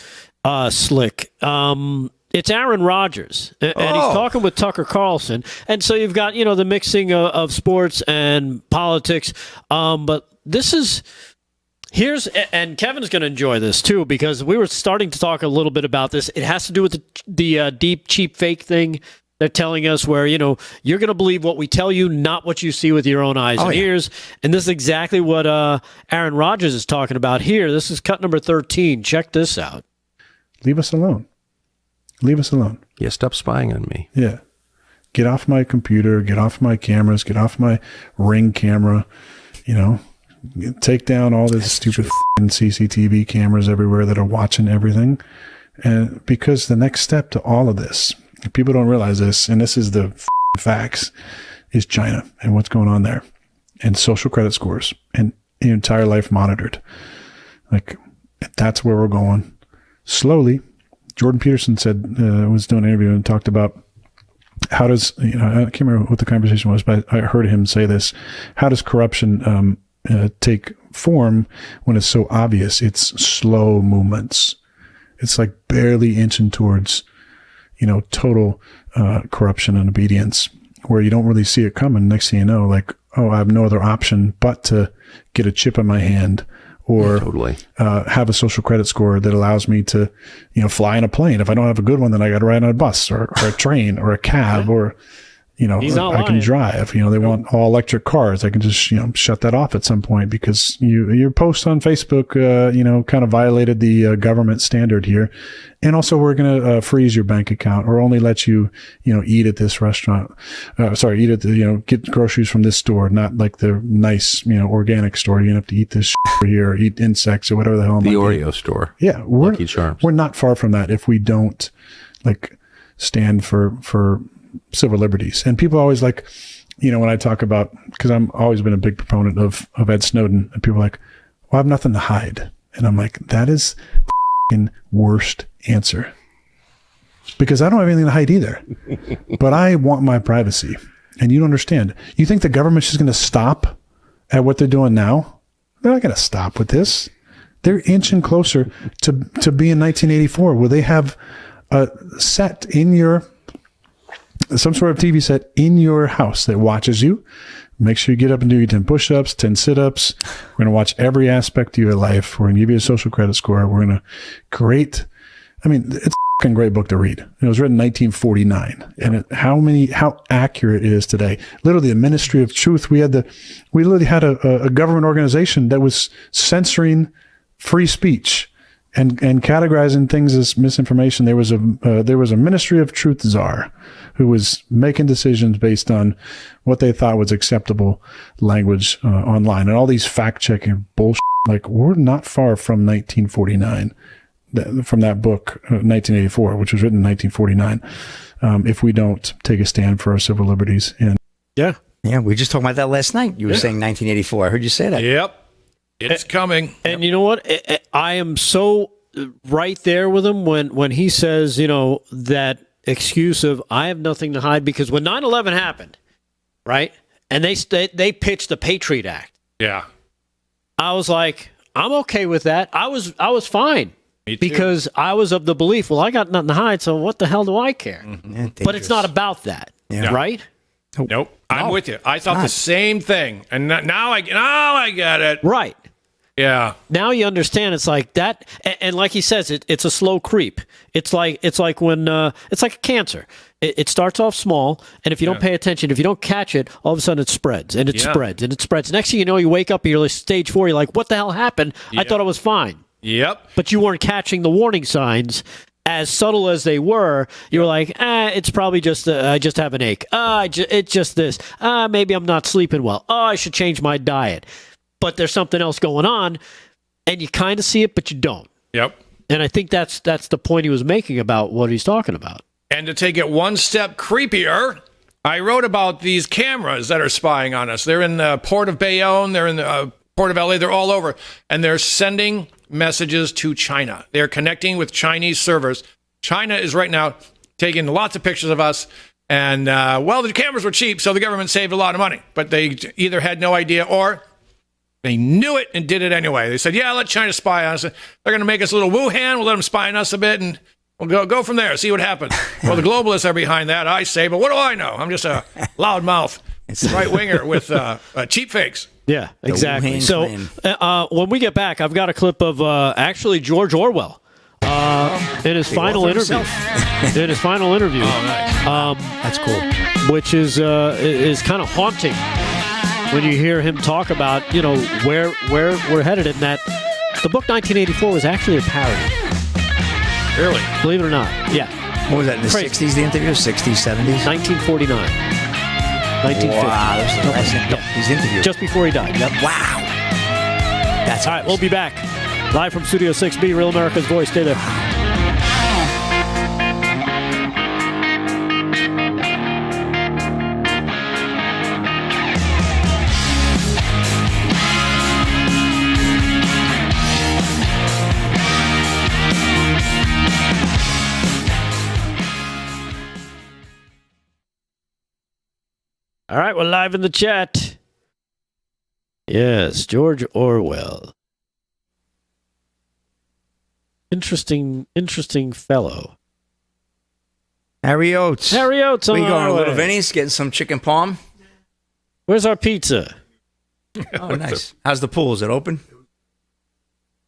Slick. It's Aaron Rodgers, and he's talking with Tucker Carlson. And so you've got, the mixing of sports and politics. But this is... and Kevin's going to enjoy this too, because we were starting to talk a little bit about this. It has to do with the deep, cheap fake thing they're telling us where, you're going to believe what we tell you, not what you see with your own eyes and ears. And this is exactly what Aaron Rodgers is talking about here. This is cut number 13. Check this out. Leave us alone. Leave us alone. Yeah, stop spying on me. Yeah. Get off my computer. Get off my cameras. Get off my Ring camera. Take down all this stupid CCTV cameras everywhere that are watching everything. And because the next step to all of this, people don't realize this, and this is the facts, is China and what's going on there, and social credit scores, and your entire life monitored. Like, that's where we're going. Slowly, Jordan Peterson said, was doing an interview and talked about how does, I can't remember what the conversation was, but I heard him say this. How does corruption take form when it's so obvious? It's slow movements. It's like barely inching towards, total corruption and obedience, where you don't really see it coming. Next thing you know, like, oh, I have no other option but to get a chip in my hand or have a social credit score that allows me to, fly in a plane. If I don't have a good one, then I got to ride on a bus or a train or a cab or, He's not I can lying. drive. They want all electric cars. I can just, shut that off at some point because your post on Facebook, kind of violated the government standard here. And also we're going to freeze your bank account or only let you, eat at this restaurant. Eat at the, get groceries from this store, not like the nice, organic store. You have to eat this shit here or eat insects or whatever the hell. The Oreo store. Yeah. Lucky Charms. We're not far from that if we don't stand for civil liberties. And people always when I talk about, because I'm always been a big proponent of Ed Snowden, and people are like, well, I have nothing to hide. And I'm like, that is the worst answer. Because I don't have anything to hide either. But I want my privacy. And you don't understand. You think the government's just going to stop at what they're doing now? They're not going to stop with this. They're inching closer to being 1984, where they have a set in some sort of TV set in your house that watches you. Make sure you get up and do your 10 push-ups, 10 sit-ups. We're going to watch every aspect of your life. We're going to give you a social credit score. We're going to create, it's a great book to read. It was written in 1949. Yeah. And how accurate it is today. Literally the Ministry of Truth. We literally had a government organization that was censoring free speech and categorizing things as misinformation. There was a Ministry of Truth czar who was making decisions based on what they thought was acceptable language online, and all these fact-checking bullshit. We're not far from 1949, from that book, 1984, which was written in 1949. If we don't take a stand for our civil liberties, and we were just talking about that last night. You were saying 1984. I heard you say that. Yep. It's coming. And you know what? I am so right there with him when he says, that excuse of I have nothing to hide, because when 9/11 happened, right, and they pitched the Patriot Act, I was like, I'm okay with that. I was fine because I was of the belief, well, I got nothing to hide, so what the hell do I care? Mm-hmm. Yeah, but it's not about that, right? Nope. I'm with you. I thought the same thing, and now I get it. Right. Yeah. Now you understand. It's like that, and like he says, it's a slow creep. It's like when it's like a cancer. It starts off small, and if you don't pay attention, if you don't catch it, all of a sudden it spreads and it spreads and it spreads. Next thing you know, you wake up and you're like stage 4. You're like, what the hell happened? I thought I was fine. Yep. But you weren't catching the warning signs. As subtle as they were, you were like, it's probably just I just have an ache. It's just this. Maybe I'm not sleeping well. I should change my diet. But there's something else going on, and you kind of see it, but you don't. Yep. And I think that's the point he was making about what he's talking about. And to take it one step creepier, I wrote about these cameras that are spying on us. They're in the Port of Bayonne. They're in the Port of LA. They're all over. And they're sending messages to China. They're connecting with Chinese servers. China is right now taking lots of pictures of us. And, the cameras were cheap, so the government saved a lot of money. But they either had no idea or they knew it and did it anyway. They said, let China spy on us. They're going to make us a little Wuhan. We'll let them spy on us a bit, and we'll go from there, see what happens. Well, the globalists are behind that, I say, but what do I know? I'm just a loudmouth right-winger with cheap fakes. Yeah, exactly. So when we get back, I've got a clip of actually George Orwell in his final interview. In his final interview. Oh, nice. That's cool. Which is kind of haunting when you hear him talk about, where we're headed, in that the book 1984 was actually a parody. Really? Believe it or not. Yeah. What was that, in the Crazy. 60s, the interview? 60s, 70s? 1949. 1950. Wow, that was the last his interview. Just before he died. Yep. Wow. That's all right, we'll be back. Live from Studio 6B, Real America's Voice. Stay there. All right, we're live in the chat. Yes, George Orwell. Interesting fellow. Harry Oates. Harry Oates on We going our to Little way. Vinny's, getting some chicken palm. Where's our pizza? Oh, nice. How's the pool? Is it open?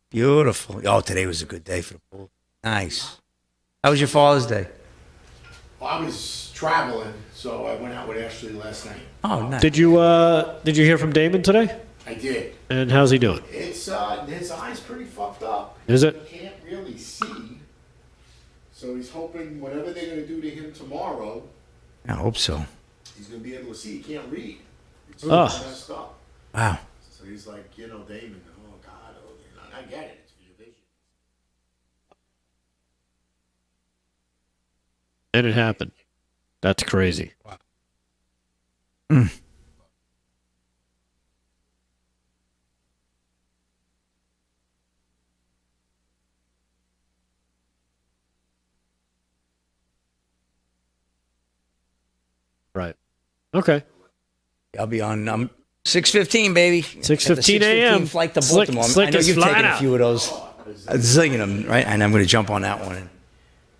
Beautiful. Oh, today was a good day for the pool. Nice. How was your Father's Day? I was traveling, so I went out with Ashley last night. Oh, nice. Did you hear from Damon today? I did. And how's he doing? It's his eye's pretty fucked up. Is it? He can't really see. So he's hoping whatever they're going to do to him tomorrow, I hope so. he's going to be able to see. He can't read. It's Oh. messed up. Wow. So he's like, Damon, oh God, I get it. It's for your vision. And it happened. That's crazy. Right. Okay. I'll be on 6:15, baby. 6:15 a.m. Flight to Slick- Baltimore. Slick I know is you've flying taken a out. few of those. Zinging them, right? And I'm going to jump on that one.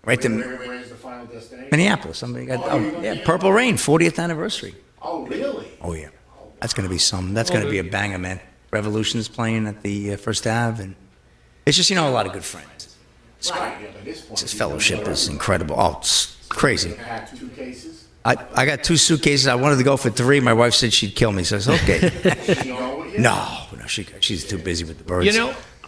Right to Where's the final destination? Minneapolis. Somebody got Purple Rain, 40th anniversary. Oh, really? Oh yeah, that's going to be some. That's going to be a banger, man. Revolution's playing at the First Ave, and it's just a lot of good friends. Right. Yeah, but this point, This fellowship is incredible. Oh, it's crazy. you have 2 cases. I got 2 suitcases. I wanted to go for 3. My wife said she'd kill me, so I said, okay. You know what? no, she's too busy with the birds.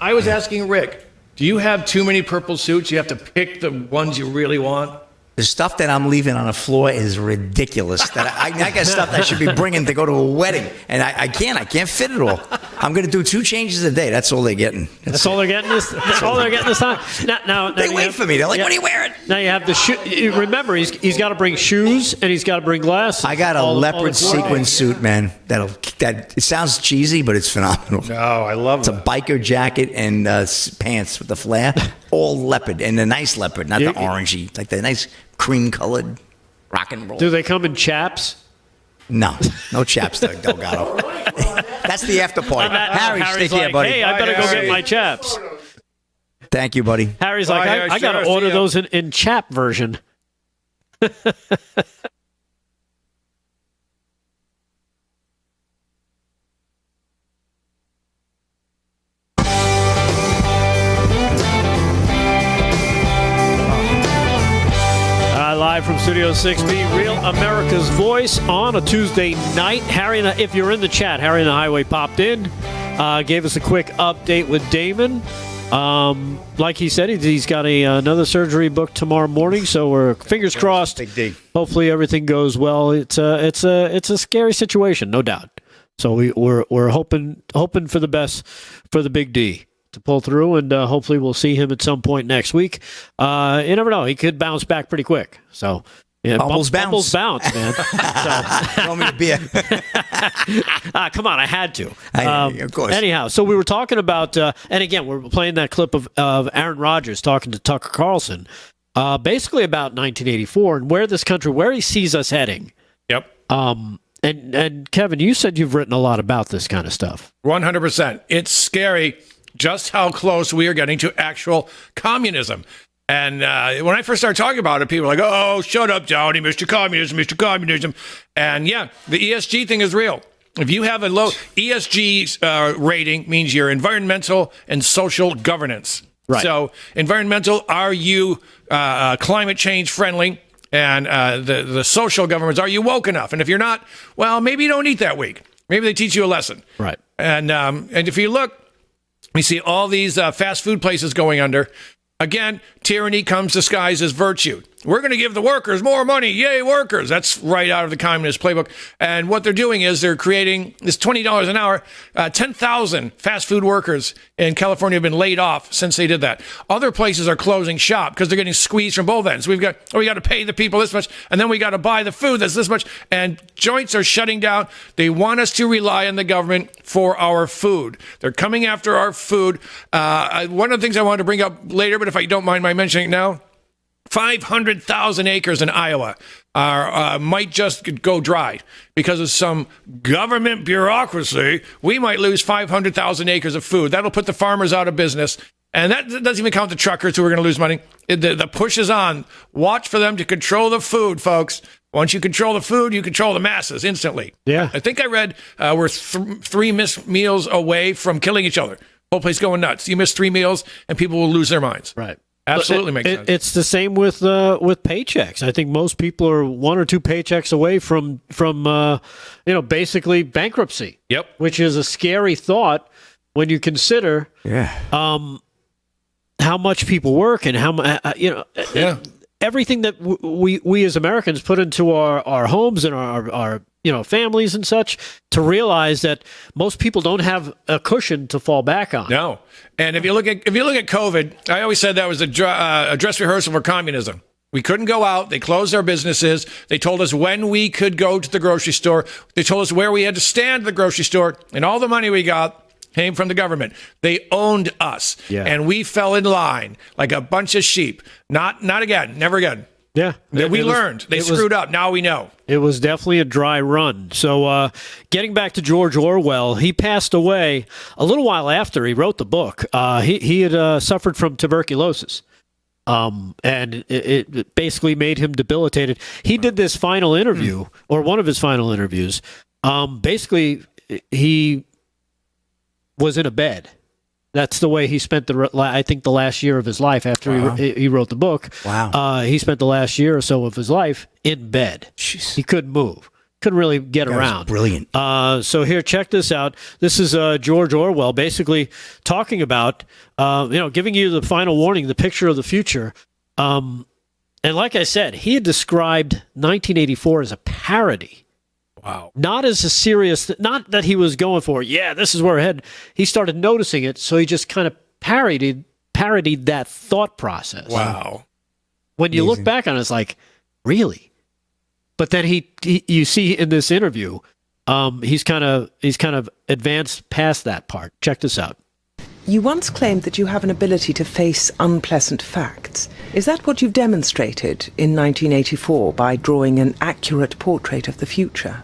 I was asking Rick, do you have too many purple suits? You have to pick the ones you really want? The stuff that I'm leaving on the floor is ridiculous. That I got stuff that I should be bringing to go to a wedding, and I can't fit it all. I'm going to do 2 changes a day. That's all they're getting. That's all they're getting this. That's all they're getting this time. Now They you wait have- for me. They're like, yeah. "What are you wearing?" Now you have the shoe. Remember, he's got to bring shoes and he's got to bring glasses. I got a All the leopard clothing. sequin suit, man. That it sounds cheesy, but it's phenomenal. No, I love It's a biker jacket and pants with the flare, all leopard, and a nice leopard, not the orangey, like the nice cream-colored rock and roll. Do they come in chaps? No chaps, Delgado. That's the after party. Harry, Harry's stick here, like, buddy. hey, I better Bye, go Harry. get my chaps. Thank you, buddy. Harry's Bye, like, Harry. I got to Sure, order see ya. those in chap version. Live from Studio 6B, Real America's Voice on a Tuesday night. Harry, if you're in the chat, Harry and the Highway popped in, gave us a quick update with Damon. Like he said, he's got another surgery booked tomorrow morning, so we're fingers crossed. Big D. Hopefully everything goes well. It's a scary situation, no doubt. So we're hoping for the best for the Big D to pull through, and hopefully we'll see him at some point next week. You never know; he could bounce back pretty quick. So, yeah, Bubbles bubbles bounce, man. Throw me a beer. Come on, I had to. Of course. Anyhow, so we were talking about, and again, we're playing that clip of Aaron Rodgers talking to Tucker Carlson, basically about 1984 and where he sees us heading. Yep. And Kevin, you said you've written a lot about this kind of stuff. 100%. It's scary just how close we are getting to actual communism. And when I first started talking about it, people were like, oh, shut up, Downey, Mr. Communism, Mr. Communism. And yeah, the ESG thing is real. If you have a low ESG rating, means you're environmental and social governance. Right. So environmental, are you climate change friendly? And the social governments, are you woke enough? And if you're not, well, maybe you don't eat that week. Maybe they teach you a lesson. Right. And if you look, we see all these fast food places going under. Again, tyranny comes disguised as virtue. We're going to give the workers more money. Yay, workers. That's right out of the communist playbook. And what they're doing is they're creating this $20 an hour. 10,000 fast food workers in California have been laid off since they did that. Other places are closing shop because they're getting squeezed from both ends. We got to pay the people this much, and then we got to buy the food that's this much. And joints are shutting down. They want us to rely on the government for our food. They're coming after our food. One of the things I wanted to bring up later, but if I don't mind my mentioning it now, 500,000 acres in Iowa might just go dry because of some government bureaucracy. We might lose 500,000 acres of food. That'll put the farmers out of business. And that doesn't even count the truckers who are going to lose money. The push is on. Watch for them to control the food, folks. Once you control the food, you control the masses instantly. Yeah. I think I read we're 3 missed meals away from killing each other. Whole place going nuts. You miss 3 meals and people will lose their minds. Right. Absolutely makes sense. It's the same with paychecks. I think most people are 1 or 2 paychecks away from basically bankruptcy. Yep. Which is a scary thought when you consider how much people work and how everything that we as Americans put into our homes and our families and such, to realize that most people don't have a cushion to fall back on. No. And if you look at COVID, I always said that was a dress rehearsal for communism. We couldn't go out. They closed our businesses. They told us when we could go to the grocery store. They told us where we had to stand at the grocery store, and all the money we got came from the government. They owned us, and we fell in line like a bunch of sheep. Not again. Never again. Yeah. We learned. They screwed up. Now we know. It was definitely a dry run. So getting back to George Orwell, he passed away a little while after he wrote the book. He had suffered from tuberculosis. And it basically made him debilitated. He did this final interview, or one of his final interviews. Basically, he was in a bed. That's the way he spent the last year of his life after he wrote the book. Wow. He spent the last year or so of his life in bed. Jeez. He couldn't move. Couldn't really get around. Brilliant. So here, check this out. This is George Orwell basically talking about, giving you the final warning, the picture of the future. And like I said, he had described 1984 as a parody. Wow. Not as a serious, not that he was going for, this is where we're headed. He started noticing it, so he just kind of parodied that thought process. Wow. When you look back on it, it's like, really? But then you see in this interview, he's kind of advanced past that part. Check this out. You once claimed that you have an ability to face unpleasant facts. Is that what you've demonstrated in 1984 by drawing an accurate portrait of the future?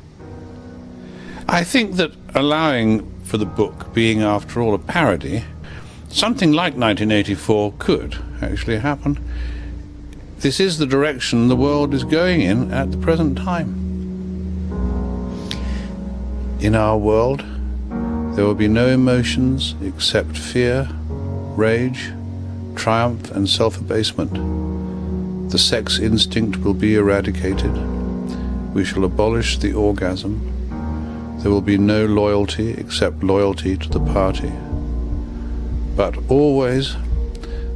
I think that allowing for the book being, after all, a parody, something like 1984 could actually happen. This is the direction the world is going in at the present time. In our world, there will be no emotions except fear, rage, triumph, and self-abasement. The sex instinct will be eradicated. We shall abolish the orgasm. There will be no loyalty except loyalty to the party. But always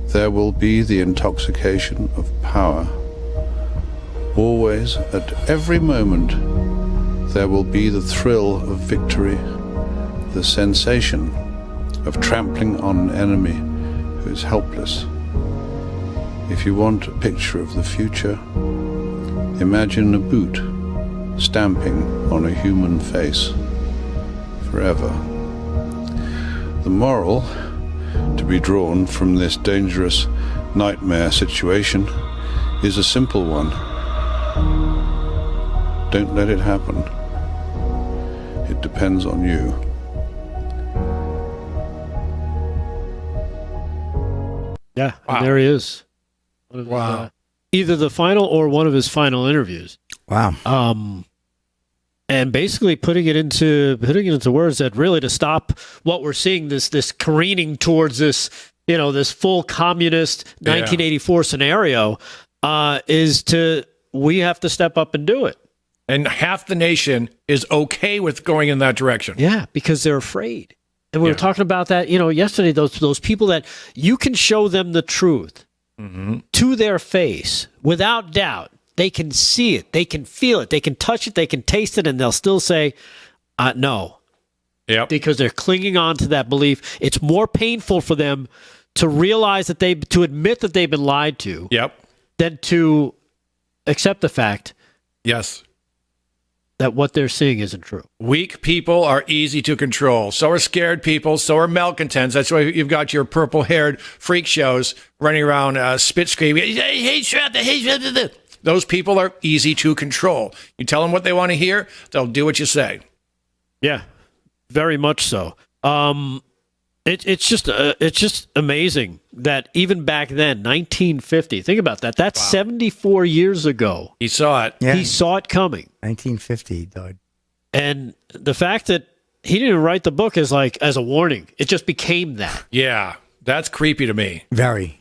there will be the intoxication of power. Always, at every moment, there will be the thrill of victory, the sensation of trampling on an enemy who is helpless. If you want a picture of the future, imagine a boot stamping on a human face forever. The moral to be drawn from this dangerous nightmare situation is a simple one. Don't let it happen. It depends on you. Yeah, and there he is. Wow. Either the final or one of his final interviews. Wow. And basically putting it into words that really, to stop what we're seeing, this careening towards this full communist 1984 scenario, we have to step up and do it. And half the nation is okay with going in that direction. Yeah, because they're afraid. And we were talking about that, yesterday, those people that you can show them the truth to their face without doubt. They can see it. They can feel it. They can touch it. They can taste it. And they'll still say, no. Yep. Because they're clinging on to that belief. It's more painful for them to realize to admit that they've been lied to. Yep. Than to accept the fact. Yes. That what they're seeing isn't true. Weak people are easy to control. So are scared people. So are malcontents. That's why you've got your purple-haired freak shows running around spit screaming. Those people are easy to control. You tell them what they want to hear, they'll do what you say. Yeah, very much so. It's just amazing that even back then, 1950. Think about that. That's 74 years ago. He saw it. Yeah. He saw it coming. 1950 he died. And the fact that he didn't write the book as a warning, it just became that. Yeah, that's creepy to me. Very.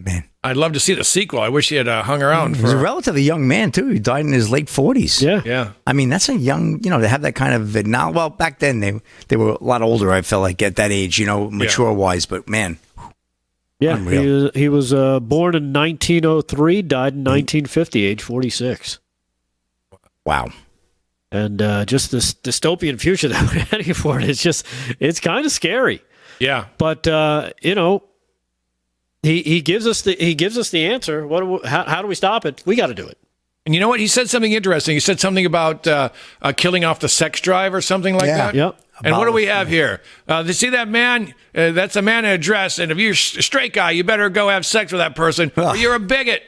Man. I'd love to see the sequel. I wish he had hung around He was a for. relatively young man, too. He died in his late 40s. Yeah. Yeah. I mean, that's a young, to have that kind of, now, well, back then they were a lot older, I felt like, at that age, mature-wise, but man. Yeah, Unreal. he was born in 1903, died in 1950, age 46. Wow. And just this dystopian future that we're heading for, it's kind of scary. Yeah. But he gives us the answer. How do we stop it? We got to do it. And you know what? He said something interesting. He said something about killing off the sex drive or something like that. Yep. And what do we have here? You see that man? That's a man in a dress. And if you're a straight guy, you better go have sex with that person, or you're a bigot.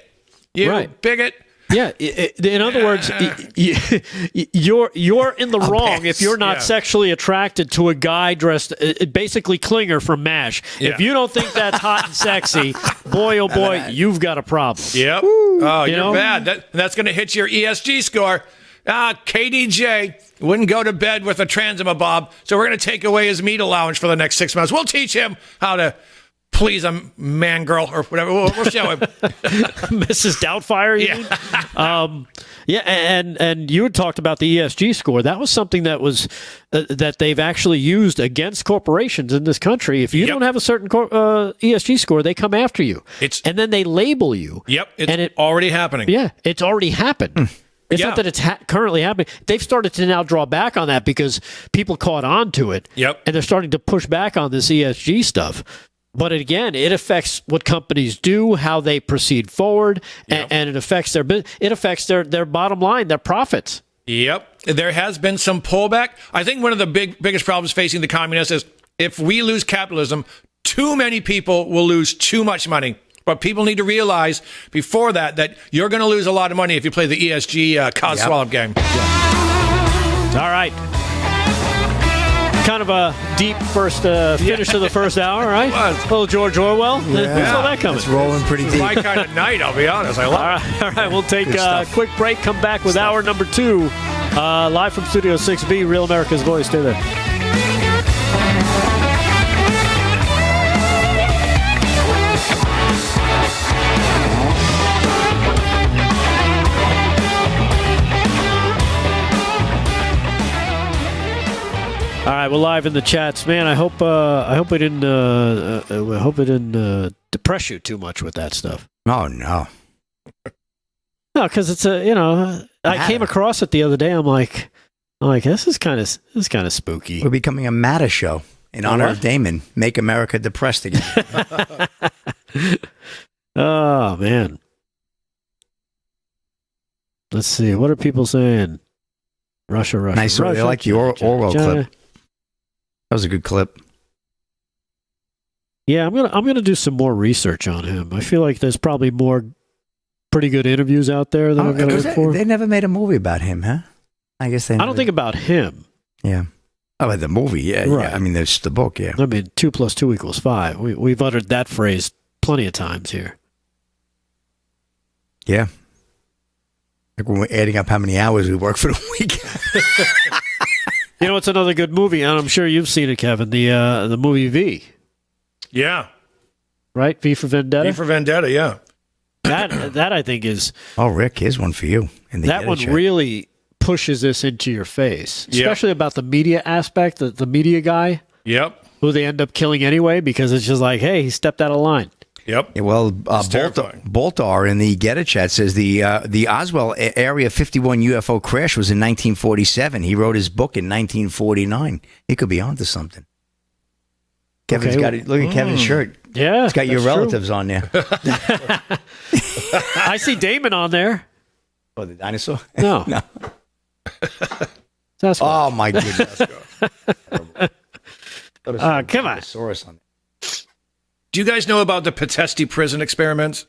You bigot. Yeah. In other words, you're in the wrong if you're not sexually attracted to a guy dressed basically Klinger from MASH. Yeah. If you don't think that's hot and sexy, boy, oh boy, you've got a problem. Yep. Oh, you're bad. That's going to hit your ESG score. KDJ wouldn't go to bed with a transima bob, so we're going to take away his meat allowance for the next 6 months. We'll teach him how to please a man, girl, or whatever. We'll show him. Mrs. Doubtfire, you mean? And you had talked about the ESG score. That was something that was that they've actually used against corporations in this country. If you don't have a certain ESG score, they come after you. And then they label you. Yep, it's already happening. Yeah, it's already happened. It's not that it's currently happening. They've started to now draw back on that because people caught on to it. Yep. And they're starting to push back on this ESG stuff. But again, it affects what companies do, how they proceed forward, and it affects their bottom line, their profits. Yep. There has been some pullback. I think one of the biggest problems facing the communists is if we lose capitalism, too many people will lose too much money. But people need to realize before that you're going to lose a lot of money if you play the ESG swallow game. All right. Kind of a deep first finish to the first hour, right? Little George Orwell. Yeah. We saw that coming. It's rolling pretty deep. My kind of night, I'll be honest. I love it. All right, we'll take a quick break, come back with hour number 2. Live from Studio 6B, Real America's Voice. Stay there. All right, we're live in the chats, man. I hope we didn't depress you too much with that stuff. Oh no, no, because it's I came across it the other day. I'm like, this is kind of spooky. We're becoming a Matter show in honor of Damon. Make America depressed again. Oh man, let's see. What are people saying? Russia. Nice. Russia, I like the Orwell clip. That was a good clip. Yeah, I'm gonna do some more research on him. I feel like there's probably more pretty good interviews out there that I'm gonna look for. They never made a movie about him, huh? I guess they. I don't think about him. Yeah. Oh, about the movie, yeah. Right. Yeah. I mean, there's the book, yeah. I mean, 2 + 2 = 5. We've uttered that phrase plenty of times here. Yeah. Like when we're adding up how many hours we work for the week. You know, it's another good movie, and I'm sure you've seen it, Kevin. The movie V. Yeah. Right? V for Vendetta? V for Vendetta, yeah. That I think is... Oh, Rick, here's one for you. That one really pushes this into your face, especially about the media aspect, the media guy. Yep. Who they end up killing anyway because it's just like, hey, he stepped out of line. Yep. Yeah, well, Boltar in the Get It chat says the Oswald Area 51 UFO crash was in 1947. He wrote his book in 1949. He could be onto something. Kevin's got it. Look at Kevin's shirt. Yeah, it's got your relatives on there. I see Damon on there. Oh, the dinosaur? No. No. Oh my goodness. Come on. Do you guys know about the Patesti prison experiments?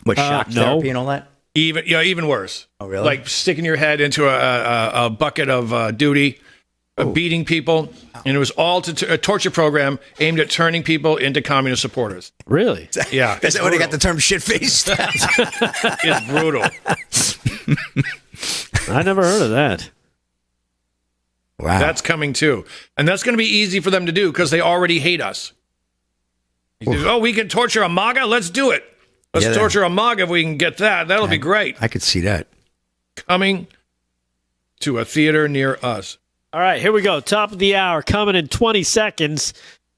What, shock therapy and all that? Even worse. Oh, really? Like sticking your head into a bucket of duty, beating people, and it was all a torture program aimed at turning people into communist supporters. Really? Yeah. Is that when they got the term shit-faced? It's brutal. I never heard of that. Wow. That's coming too. And that's going to be easy for them to do because they already hate us. Oh, we can torture a MAGA? Let's do it. Let's torture a MAGA if we can get that. That'll be great. I could see that. Coming to a theater near us. All right, here we go. Top of the hour coming in 20 seconds.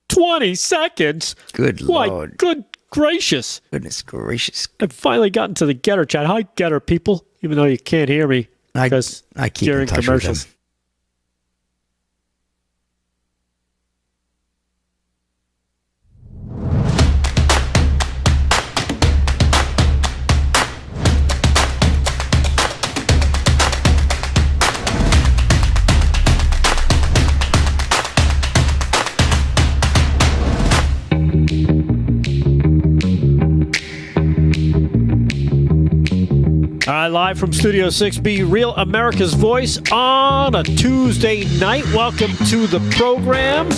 20 seconds? Good Lord. Good gracious. Goodness gracious. I've finally gotten to the Getter chat. Hi, Getter people, even though you can't hear me because I keep during in touch commercials. with them. All right, live from Studio 6B, Real America's Voice on a Tuesday night. Welcome to the program.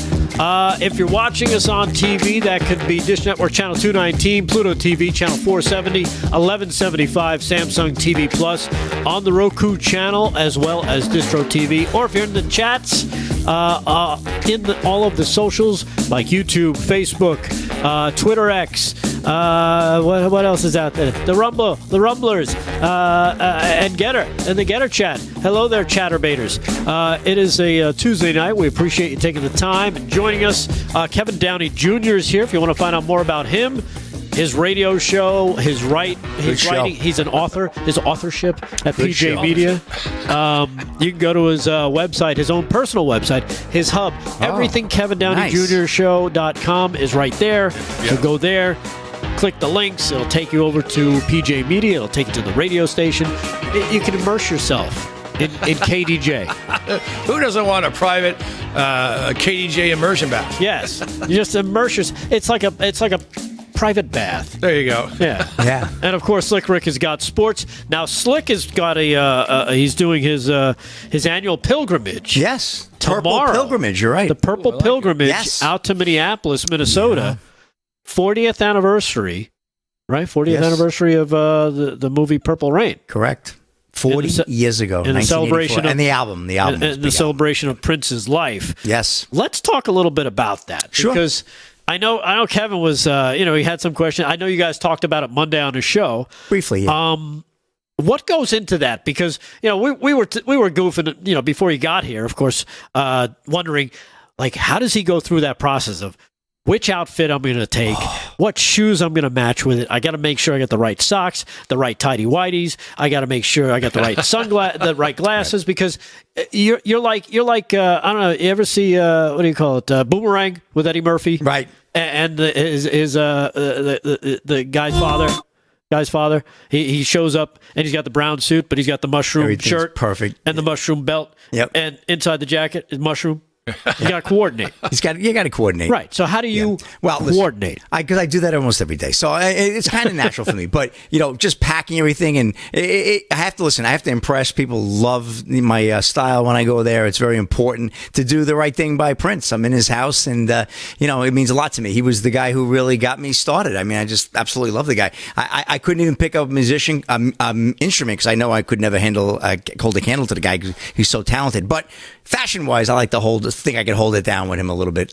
If you're watching us on TV, that could be Dish Network Channel 219, Pluto TV Channel 470, 1175, Samsung TV Plus, on the Roku channel, as well as Distro TV. Or if you're in the chats, all of the socials like YouTube, Facebook, Twitter X, what else is out there? The Rumblers, and Getter, and the Getter chat. Hello there, chatterbaiters. It is a Tuesday night. We appreciate you taking the time and joining us. Kevin Downey Jr. is here. If you want to find out more about him, his radio show, his writing. He's an author. His authorship at Good PJ show. Media. You can go to his website, his own personal website, his hub. Everything KevinDowneyJr.show.com is right there. So go there. Click the links. It'll take you over to PJ Media. It'll take you to the radio station. You can immerse yourself in KDJ. Who doesn't want a private KDJ immersion bath? Yes, you just immerse yourself. It's like a private bath. There you go. Yeah, Yeah. And of course, Slick Rick has got sports. Now, Slick has got he's doing his annual pilgrimage. Yes. Tomorrow. Purple pilgrimage, you're right. The Purple Pilgrimage Yes. out to Minneapolis, Minnesota. 40th anniversary, right? 40th Yes. anniversary of the movie Purple Rain. Correct. 40 years ago, in the 1984. celebration of- and the album. And the celebration of Prince's life. Yes. Let's talk a little bit about that. Sure. Because I know Kevin was, he had some questions. I know you guys talked about it Monday on the show. Briefly, yeah. What goes into that? Because, we were goofing, before he got here, of course, wondering, like, how does he go through that process of which outfit I'm going to take, what shoes I'm going to match with it. I got to make sure I get the right socks, the right tidy whities. I got to make sure I got the right the right glasses, because you're like I don't know. You ever see what do you call it? Boomerang with Eddie Murphy, Right. And the guy's father. He shows up and he's got the brown suit, but he's got the mushroom Everything's shirt, perfect, and the mushroom belt. Yep. And inside the jacket is mushroom. You got to coordinate. You got to coordinate. Right. So how do you coordinate? Because I do that almost every day. So it's kind of natural for me. But, just packing everything. And I have to listen. I have to impress. People love my style when I go there. It's very important to do the right thing by Prince. I'm in his house. And, it means a lot to me. He was the guy who really got me started. I mean, I just absolutely love the guy. I couldn't even pick up a instrument because I know I could never hold a candle to the guy because he's so talented. But fashion-wise, I like to think I could hold it down with him a little bit.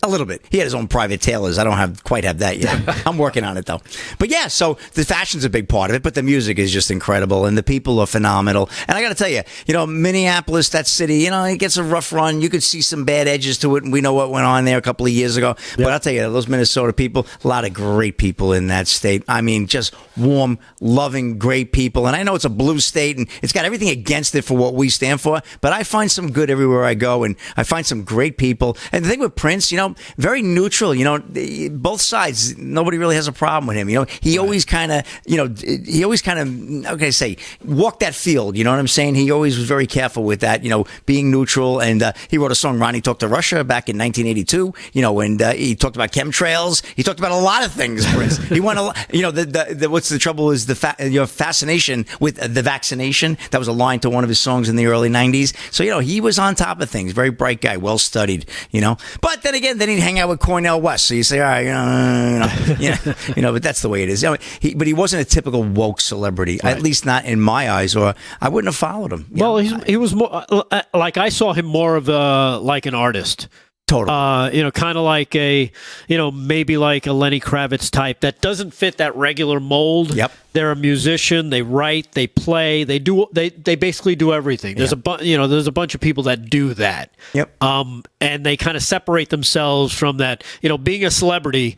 He had his own private tailors. I don't quite have that yet. I'm working on it though. But yeah, so the fashion's a big part of it, but the music is just incredible and the people are phenomenal. And I got to tell you, Minneapolis, that city, it gets a rough run. You could see some bad edges to it, and we know what went on there a couple of years ago. Yep. But I'll tell you, those Minnesota people, a lot of great people in that state. I mean, just warm, loving, great people. And I know it's a blue state and it's got everything against it for what we stand for, but I find some good everywhere I go, and I find some great people. And the thing with Prince, very neutral. Both sides, nobody really has a problem with him. He always kind of, how can I say, walked that field. You know what I'm saying? He always was very careful with that. Being neutral. And he wrote a song, "Ronnie Talked to Russia," back in 1982. And he talked about chemtrails. He talked about a lot of things. Prince. He went a lot. What's the trouble is your fascination with the vaccination. That was a line to one of his songs in the early 90s. So he was on top of things. Very bright guy, well studied. But then again, he'd hang out with Cornel West. So you say, all right, but that's the way it is. But he wasn't a typical woke celebrity, right. At least not in my eyes, or I wouldn't have followed him. Well, he was more like I saw him more of like an artist. Totally. Kind of like maybe like a Lenny Kravitz type that doesn't fit that regular mold. Yep. They're a musician. They write. They play. They do. They basically do everything. There's there's a bunch of people that do that. Yep. And they kind of separate themselves from that. Being a celebrity,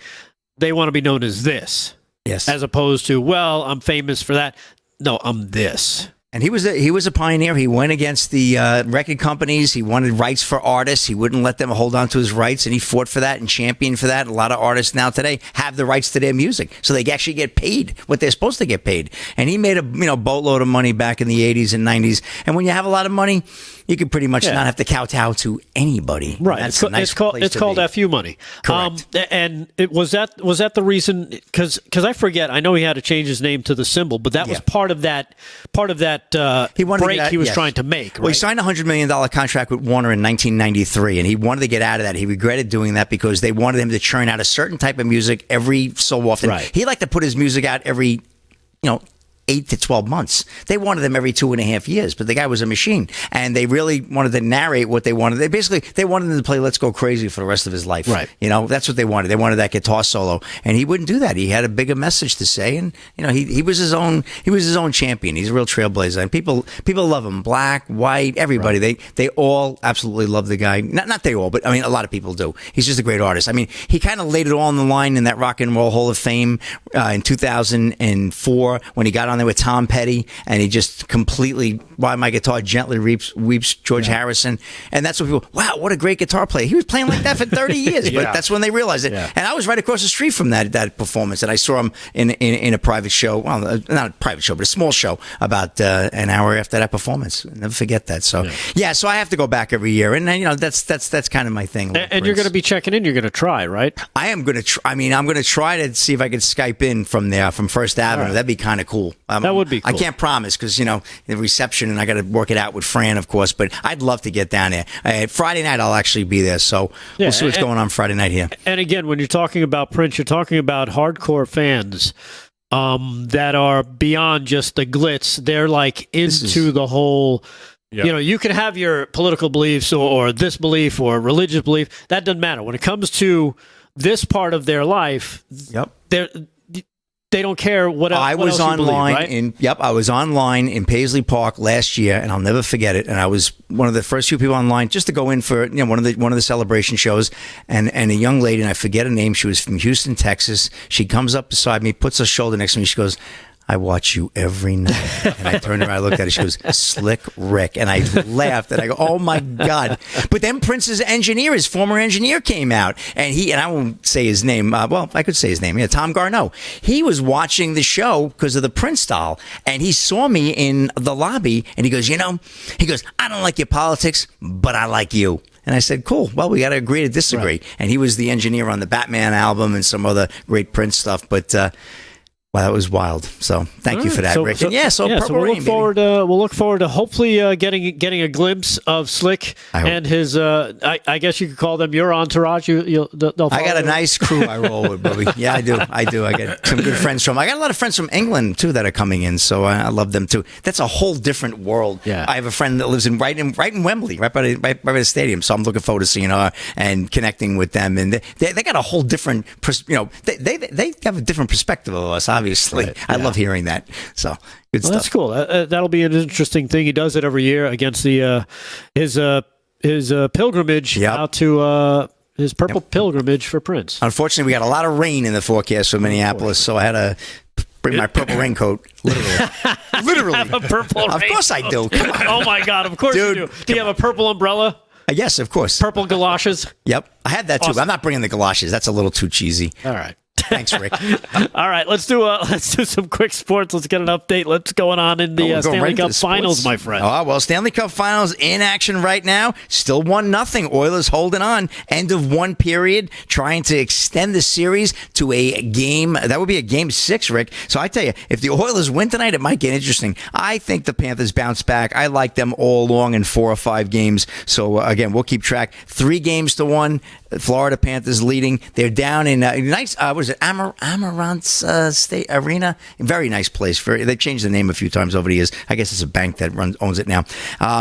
they want to be known as this. Yes. As opposed to, well, I'm famous for that. No, I'm this. And he was a pioneer. He went against the record companies. He wanted rights for artists. He wouldn't let them hold on to his rights, and he fought for that and championed for that. A lot of artists now today have the rights to their music, so they actually get paid what they're supposed to get paid. And he made a boatload of money back in the 80s and 90s. And when you have a lot of money, you can pretty much not have to kowtow to anybody. Right. That's a nice place it's to called be. FU money. Correct. And was that the reason? Because I forget. I know he had to change his name to the symbol, but that was part of that he wanted break he was yes. trying to make. Right? Well, he signed a $100 million contract with Warner in 1993, and he wanted to get out of that. He regretted doing that because they wanted him to churn out a certain type of music every so often. Right. He liked to put his music out every 8 to 12 months. They wanted them every 2.5 years, but the guy was a machine, and they really wanted to narrate what they wanted. They wanted him to play "Let's Go Crazy" for the rest of his life. Right. That's what they wanted. They wanted that guitar solo, and he wouldn't do that. He had a bigger message to say, and he was his own. He was his own champion. He's a real trailblazer, and people love him. Black, white, everybody. Right. They all absolutely love the guy. Not they all, but a lot of people do. He's just a great artist. He kind of laid it all on the line in that Rock and Roll Hall of Fame in 2004 when he got on there with Tom Petty, and he just completely "Why My Guitar Gently Weeps" George Harrison, and that's what people. Wow, what a great guitar player! He was playing like that for 30 years, but that's when they realized it. Yeah. And I was right across the street from that performance, and I saw him in a private show. Well, not a private show, but a small show about an hour after that performance. I'll never forget that. So so I have to go back every year, and that's kind of my thing. And you're going to be checking in. You're going to try, right? I am going to try. I'm going to try to see if I could Skype in from there, from First Avenue. Right. That'd be kind of cool. That would be cool. I can't promise because, the reception, and I got to work it out with Fran, of course, but I'd love to get down there. Friday night, I'll actually be there, so we'll see what's going on Friday night here. And again, when you're talking about Prince, you're talking about hardcore fans that are beyond just the glitz. They're like into the whole... Yeah. You can have your political beliefs or this belief or religious belief. That doesn't matter. When it comes to this part of their life, they don't care what else. I was online right? I was online in Paisley Park last year, and I'll never forget it. And I was one of the first few people online just to go in for one of the celebration shows. And a young lady, and I forget her name, she was from Houston, Texas. She comes up beside me, puts her shoulder next to me. She goes, "I watch you every night." And I turned around, I looked at her, she goes, "Slick Rick." And I laughed, and I go, "Oh my God." But then Prince's engineer, his former engineer, came out, and I won't say his name, well, I could say his name, Tom Garneau. He was watching the show because of the Prince doll, and he saw me in the lobby, and he goes, "I don't like your politics, but I like you." And I said, "Cool. Well, we got to agree to disagree." Right. And he was the engineer on the Batman album and some other great Prince stuff, but wow, that was wild. So thank you for that, Rick. So we'll look forward to hopefully getting a glimpse of Slick and his. I guess you could call them your entourage. I got a nice crew I roll with, Bobby. Yeah, I do. I got some good friends I got a lot of friends from England too that are coming in, so I love them too. That's a whole different world. Yeah. I have a friend that lives right in Wembley, right by the stadium. So I'm looking forward to seeing her and connecting with them. And they got a whole different, they have a different perspective of us. Obviously, right, yeah. I love hearing that. So good stuff. That's cool. That'll be an interesting thing. He does it every year against his pilgrimage out to his purple pilgrimage for Prince. Unfortunately, we got a lot of rain in the forecast for Minneapolis, so I had to bring my purple raincoat. Literally. Have a purple Of course I do. Come on. Oh my God! Of course you do. Do you have a purple umbrella? Yes, of course. Purple galoshes. Yep, I had that too. Awesome. I'm not bringing the galoshes. That's a little too cheesy. All right. Thanks, Rick. All right, let's do some quick sports. Let's get an update. What's going on in the Stanley Cup Finals, my friend? Oh, well, Stanley Cup Finals in action right now. Still 1-0. Oilers holding on. End of one period, trying to extend the series to a game. That would be a game 6, Rick. So I tell you, if the Oilers win tonight, it might get interesting. I think the Panthers bounce back. I like them all along in 4 or 5 games. So, again, we'll keep track. 3-1. Florida Panthers leading. They're down in it Ammirati State Arena? Very nice place. They changed the name a few times over the years. I guess it's a bank that owns it now.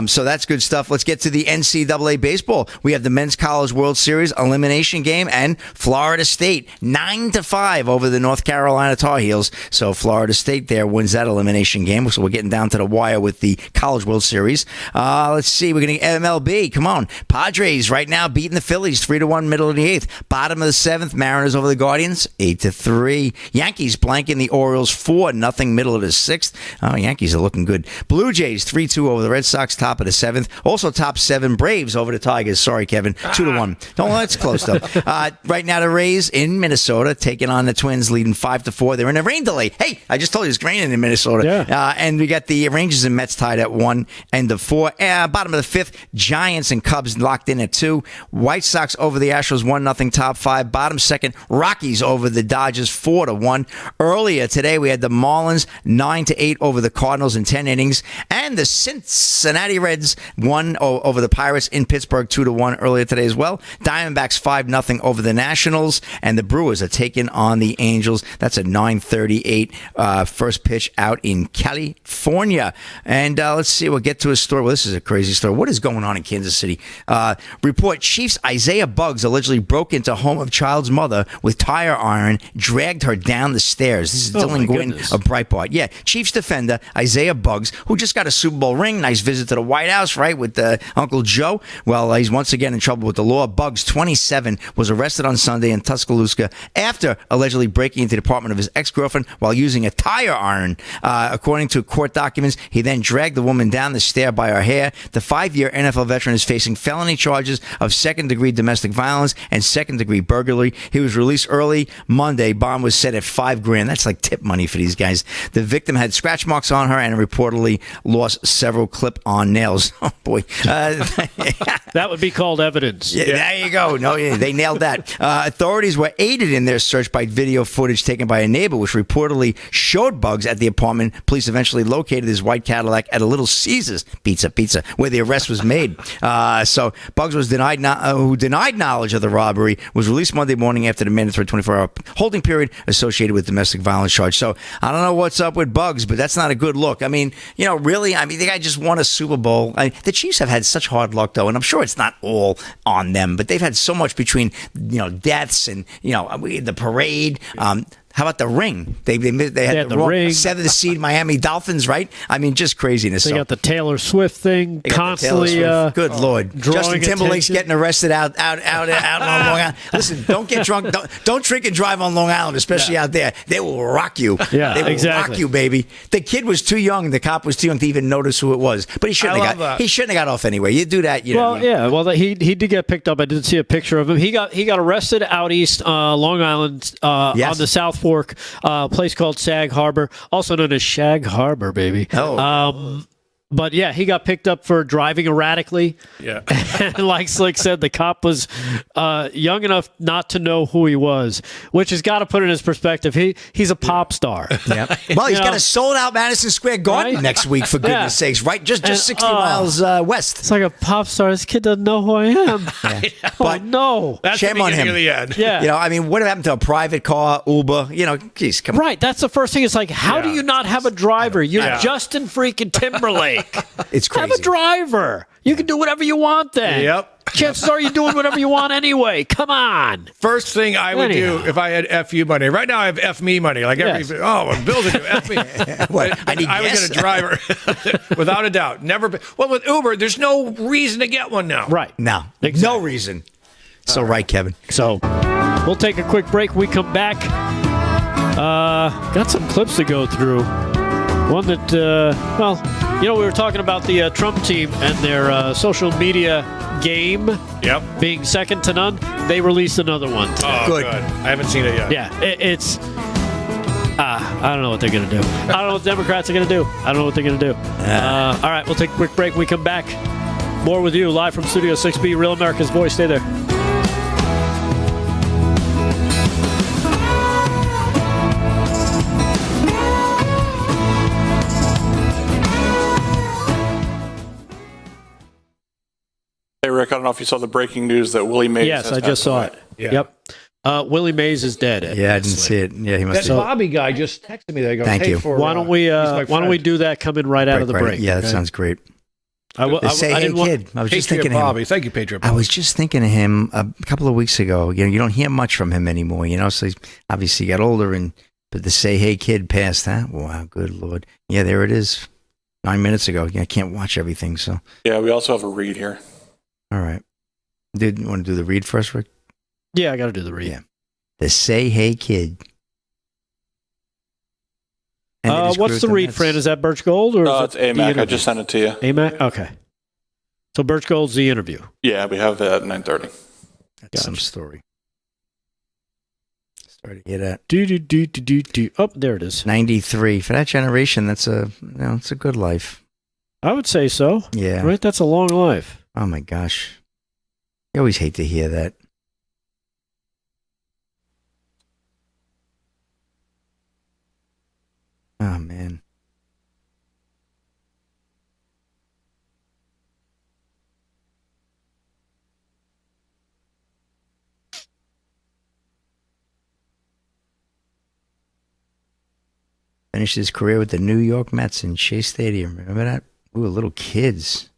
So that's good stuff. Let's get to the NCAA baseball. We have the Men's College World Series elimination game, and Florida State 9-5 over the North Carolina Tar Heels. So Florida State there wins that elimination game. So we're getting down to the wire with the College World Series. Let's see. We're getting MLB. Come on. Padres right now beating the Phillies 3-1 middle of the 8th. Bottom of the 7th. Mariners over the Guardians 8-3. Yankees blanking the Orioles 4-0 middle of the 6th. Oh, Yankees are looking good. Blue Jays 3-2 over the Red Sox top of the 7th. Also top 7 Braves over the Tigers. Sorry, Kevin. 2-1. Oh, that's close though. Right now the Rays in Minnesota taking on the Twins, leading 5-4. They're in a rain delay. Hey, I just told you it's raining in Minnesota. Yeah. And we got the Rangers and Mets tied at 1, end of 4. Bottom of the 5th, Giants and Cubs locked in at 2. White Sox over the Astros 1-0 top 5. Bottom 2nd, Rockies over the Dodgers 4-1. Earlier today we had the Marlins 9-8 over the Cardinals in 10 innings, and the Cincinnati Reds won over the Pirates in Pittsburgh 2-1 earlier today as well. Diamondbacks 5-0 over the Nationals, and the Brewers are taking on the Angels. That's a 9:38 first pitch out in California. And let's see, we'll get to a story. Well, this is a crazy story. What is going on in Kansas City? Report: Chiefs Isaiah Buggs allegedly broke into home of child's mother with tire iron, dragged her down the stairs. This is Dylan Gwynn of Breitbart. Yeah, Chiefs defender Isaiah Buggs, who just got a Super Bowl ring. Nice visit to the White House, right, with Uncle Joe. Well, he's once again in trouble with the law. Buggs, 27, was arrested on Sunday in Tuscaloosa after allegedly breaking into the apartment of his ex-girlfriend while using a tire iron. According to court documents, he then dragged the woman down the stair by her hair. The 5-year NFL veteran is facing felony charges of second-degree domestic violence and second-degree burglary. He was released early Monday. Bond was set at $5,000. That's like tip money for these guys. The victim had scratch marks on her and reportedly lost several clip-on nails. Oh, boy. That would be called evidence. Yeah, there you go. No, yeah, they nailed that. Authorities were aided in their search by video footage taken by a neighbor, which reportedly showed Buggs at the apartment. Police eventually located his white Cadillac at a Little Caesars Pizza, where the arrest was made. So Buggs was who denied knowledge of the robbery, was released Monday morning after the mandatory 24-hour holding period associated with domestic violence charge. So I don't know what's up with Buggs, but that's not a good look. I mean, really, the guy just won a Super Bowl. The Chiefs have had such hard luck, though, and I'm sure it's not all on them, but they've had so much between, deaths and, the parade. How about the ring? They had the wrong ring. 7th seed Miami Dolphins, right? Just craziness. They got the Taylor Swift thing constantly. Good Lord, Justin Timberlake's attention. getting arrested out on Long Island. Listen, don't get drunk. Don't drink and drive on Long Island, especially out there. They will rock you. Yeah, they will exactly. rock you, baby. The kid was too young. The cop was too young to even notice who it was. But he shouldn't have got. He shouldn't have got off anyway. You do that. Well, he did get picked up. I did see a picture of him. He got arrested out east, Long Island, Yes. on the South Fork. A place called Sag Harbor, also known as Shag Harbor, baby. Oh. But yeah, he got picked up for driving erratically. Yeah. And like Slick said, the cop was young enough not to know who he was, which has got to put it in his perspective. He's a pop star. Yep. Well, he's got a sold-out Madison Square Garden Right? next week, for goodness sakes, right? Just 60 miles west. It's like a pop star. This kid doesn't know who I am. But no. That's shame the on him. beginning of the end. Yeah. What happened to a private car, Uber? Geez, come on. Right. That's the first thing. It's like, how do you not have a driver? You're Yeah. Justin freaking Timberlake. It's crazy. Have a driver. You can do whatever you want then. Yep. Chances are you're doing whatever you want anyway. Come on. First thing I would do if I had FU money. Right now I have F me money. Like Yes. Bill's are F me. What? I need I would gas? get a driver without a doubt. Well, with Uber, there's no reason to get one now. Right. No. Exactly. No reason. So right, Kevin. So we'll take a quick break. We come back. Got some clips to go through. One that, we were talking about the Trump team and their social media game being second to none. They released another one today. Oh, Good. I haven't seen it yet. Yeah, it's... I don't know what they're going to do. I don't know what the Democrats are going to do. I don't know what they're going to do. All right, we'll take a quick break. When we come back, more with you live from Studio 6B, Real America's Voice. Stay there. Hey, Rick, I don't know if you saw the breaking news that Willie Mays Yes, has I just passed saw away. it. Yeah. Yep. Willie Mays is dead. Yeah, I didn't see it. Yeah, he must That have. Bobby guy just texted me. They go, Thank hey, you. Why don't we do that coming right out of the break? Yeah, that sounds great. Say, I hey, didn't want- kid. I was just Patriot thinking of him. Bobby. Thank you, Patriot Bobby. I was just thinking of him a couple of weeks ago. You don't hear much from him anymore. So he's obviously got older, but the Say Hey Kid passed. Huh? Wow, good Lord. Yeah, there it is. 9 minutes ago. Yeah, I can't watch everything. So Yeah, we also have a read here. all right. Did you want to do the read first, Rick? Yeah, I got to do the read. Yeah. The Say Hey Kid. What's the read, Fran? Is that Birch Gold or? It's AMAC. I just sent it to you. AMAC. Okay. So Birch Gold's the interview. Yeah, we have it at 9:30. That's some story. Sorry to hear that. Do. Oh, there it is. 93 for that generation. That's it's a good life. I would say so. Yeah. Right. That's a long life. Oh my gosh. You always hate to hear that. Oh man. Finished his career with the New York Mets in Shea Stadium. Remember that? We were little kids.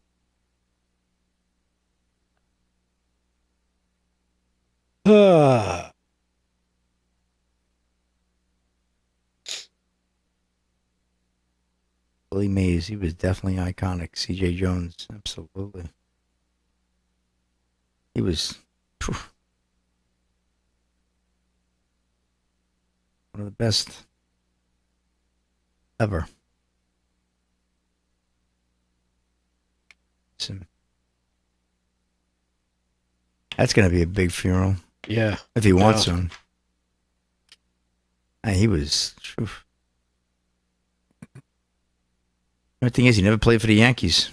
Willie Mays, he was definitely iconic. C.J. Jones, absolutely. He was one of the best ever. That's going to be a big funeral. Yeah. If he wants one. He was... The thing is, he never played for the Yankees.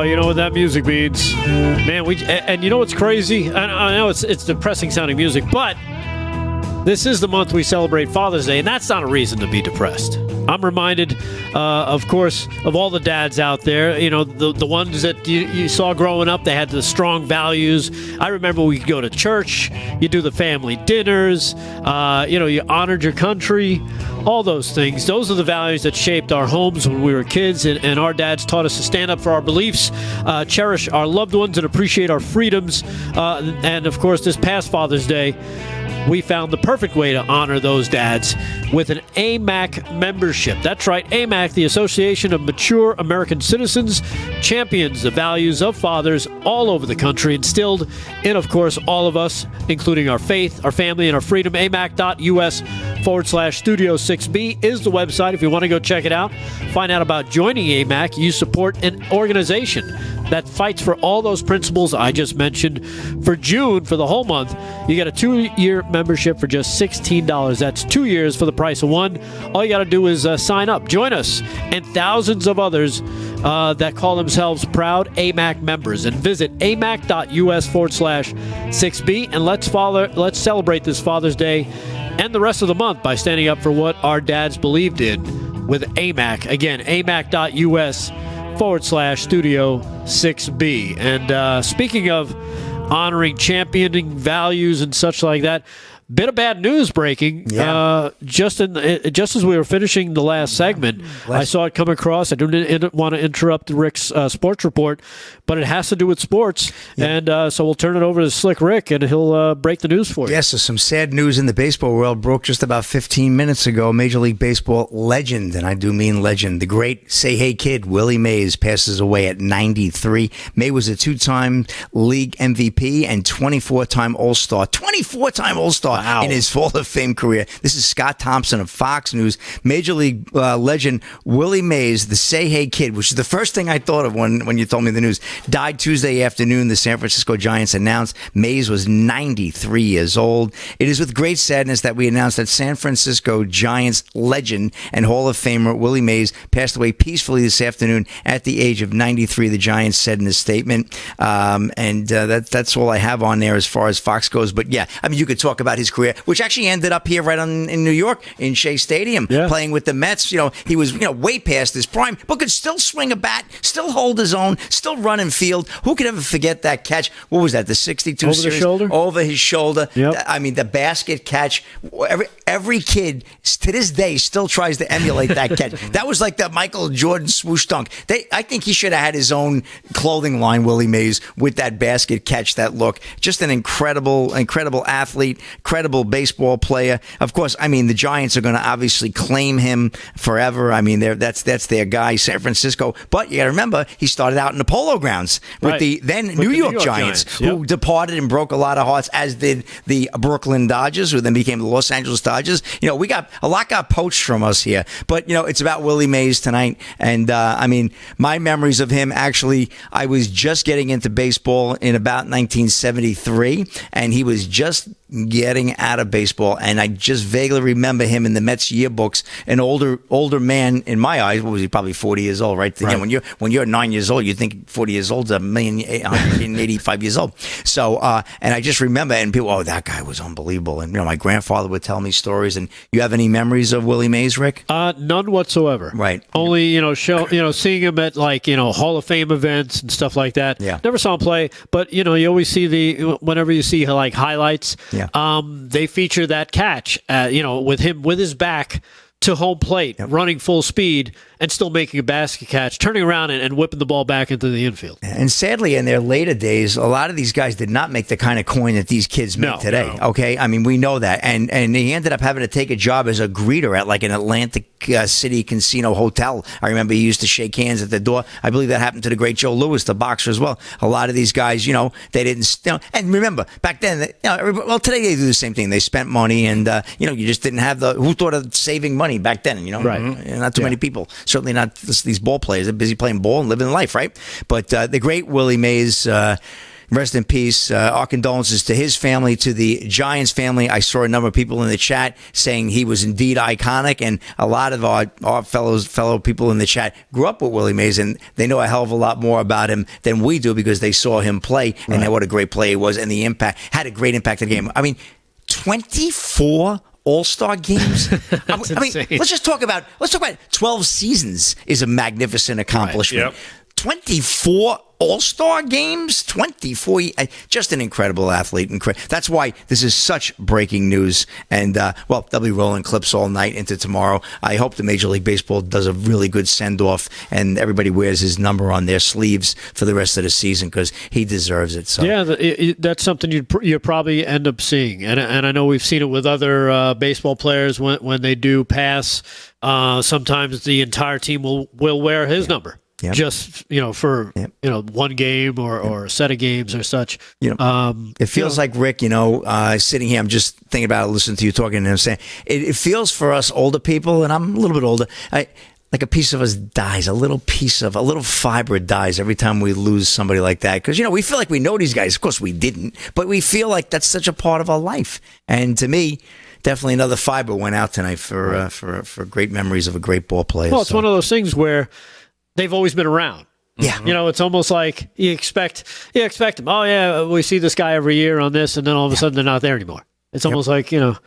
You know what that music means, man. And you know what's crazy? I know it's depressing sounding music, but this is the month we celebrate Father's Day, and that's not a reason to be depressed. I'm reminded, of course, of all the dads out there. The ones that you saw growing up. They had the strong values. I remember we could go to church. You do the family dinners. You honored your country. All those things. Those are the values that shaped our homes when we were kids, and our dads taught us to stand up for our beliefs, cherish our loved ones, and appreciate our freedoms. And, of course, this past Father's Day, we found the perfect way to honor those dads with an AMAC membership. That's right, AMAC, the Association of Mature American Citizens, champions the values of fathers all over the country, instilled in, of course, all of us, including our faith, our family, and our freedom. AMAC.US/Studio 6B is the website if you want to go check it out. Find out about joining AMAC. You support an organization that fights for all those principles I just mentioned. For June, for the whole month, you get a 2-year membership for just $16. That's 2 years for the price of one. All you got to do is sign up. Join us and thousands of others that call themselves proud AMAC members, and visit amac.us/6B, and let's celebrate this Father's Day and the rest of the month by standing up for what our dads believed in with AMAC. Again, amac.us/Studio 6B. And speaking of honoring, championing values and such like that, bit of bad news breaking. Yeah. Just as we were finishing the last segment, I saw it come across. I didn't want to interrupt Rick's sports report, but it has to do with sports. Yeah. And so we'll turn it over to Slick Rick, and he'll break the news for you. Yes, so some sad news in the baseball world broke just about 15 minutes ago. Major League Baseball legend, and I do mean legend, the great Say Hey Kid, Willie Mays, passes away at 93. May was a 2-time league MVP and 24-time All-Star. 24-time All-Star. in his Hall of Fame career. This is Scott Thompson of Fox News. Major League legend Willie Mays, the Say Hey Kid, which is the first thing I thought of when you told me the news, died Tuesday afternoon. The San Francisco Giants announced Mays was 93 years old. It is with great sadness that we announce that San Francisco Giants legend and Hall of Famer Willie Mays passed away peacefully this afternoon at the age of 93, the Giants said in a statement. That's all I have on there as far as Fox goes. But yeah, I mean, you could talk about his career, which actually ended up here in New York in Shea Stadium, playing with the Mets. He was way past his prime, but could still swing a bat, still hold his own, still run and field. Who could ever forget that catch? What was that? The 62 over series? The shoulder? Over his shoulder. Yep. I mean, the basket catch. Every kid to this day still tries to emulate that catch. That was like the Michael Jordan swoosh dunk. I think he should have had his own clothing line, Willie Mays, with that basket catch, that look. Just an incredible athlete, incredible baseball player. Of course, I mean, the Giants are going to obviously claim him forever. I mean, that's their guy, San Francisco. But you got to remember, he started out in the Polo Grounds with the New York Giants, who departed and broke a lot of hearts, as did the Brooklyn Dodgers, who then became the Los Angeles Dodgers. A lot got poached from us here. But, it's about Willie Mays tonight. And, I mean, my memories of him, actually, I was just getting into baseball in about 1973, and he was just getting out of baseball, and I just vaguely remember him in the Mets yearbooks, an older man in my eyes. What was he? Probably 40 years old, right? When you're 9 years old, you think 40 years old is 1,185 years old. So, and I just remember, and people, that guy was unbelievable. And my grandfather would tell me stories. And you have any memories of Willie Mays, Rick? None whatsoever. Right. Only seeing him at Hall of Fame events and stuff like that. Yeah. Never saw him play, but you always see whenever you see highlights. Yeah. They feature that catch, with him with his back to home plate, running full speed, and still making a basket catch, turning around and whipping the ball back into the infield. And sadly, in their later days, a lot of these guys did not make the kind of coin that these kids make today. No. Okay, I mean, we know that. And he ended up having to take a job as a greeter at an Atlantic City casino hotel. I remember he used to shake hands at the door. I believe that happened to the great Joe Louis, the boxer, as well. A lot of these guys, they didn't. And remember, back then, today they do the same thing. They spent money, and you just didn't have who thought of saving money back then? Right. Not too many people. Certainly not these ball players. They're busy playing ball and living life, right? But the great Willie Mays, rest in peace. Our condolences to his family, to the Giants family. I saw a number of people in the chat saying he was indeed iconic, and a lot of our fellow people in the chat grew up with Willie Mays, and they know a hell of a lot more about him than we do because they saw him play and what a great player he was, and the impact had a great impact on the game. I mean, 24 All-Star games. I mean, let's talk about 12 seasons is a magnificent accomplishment. Right, 24 All-Star games, 24. Just an incredible athlete. That's why this is such breaking news. And, they'll be rolling clips all night into tomorrow. I hope the Major League Baseball does a really good send-off and everybody wears his number on their sleeves for the rest of the season because he deserves it. So. Yeah, that's something you'd probably end up seeing. And I know we've seen it with other baseball players when they do pass. Sometimes the entire team will wear his number. Yep. Just for one game or a set of games or such. It feels like Rick. Sitting here, I'm just thinking about it, listening to you talking, and I'm saying it feels for us older people, and I'm a little bit older. Like a piece of us dies, a little fiber dies every time we lose somebody like that. Because we feel like we know these guys. Of course, we didn't, but we feel like that's such a part of our life. And to me, definitely another fiber went out tonight for great memories of a great ball player. Well, it's one of those things where they've always been around. Yeah. It's almost like you expect them. Oh, yeah, we see this guy every year on this, and then all of a sudden they're not there anymore. It's almost like, you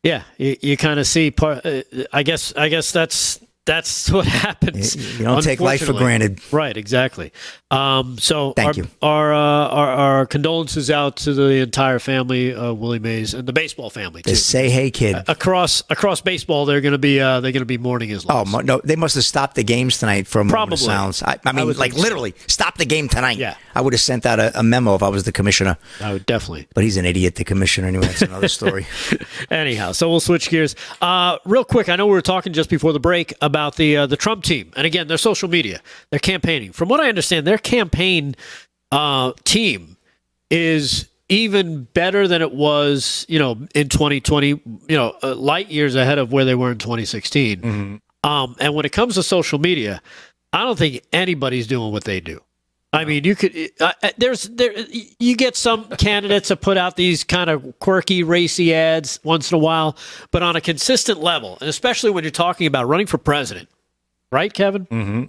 kind of see part. I guess that's what happens. You don't take life for granted. Right, exactly. So Thank you. Our condolences out to the entire family of Willie Mays and the baseball family too. Say hey, kid. Across baseball, they're going to be mourning his loss. Oh no, they must have stopped the games tonight for a moment of Probably. silence. I mean, literally stop the game tonight. Yeah. I would have sent out a memo if I was the commissioner. I would definitely. But he's an idiot, the commissioner. Anyway, that's another story. Anyhow, so we'll switch gears real quick. I know we were talking just before the break about the Trump team, and again, their social media, they're campaigning. From what I understand, their campaign team is even better than it was, in 2020, light years ahead of where they were in 2016. And when it comes to social media, I don't think anybody's doing what they do. I mean, you could you get some candidates that put out these kind of quirky, racy ads once in a while, but on a consistent level, and especially when you're talking about running for president, right, Kevin? Mm-hmm.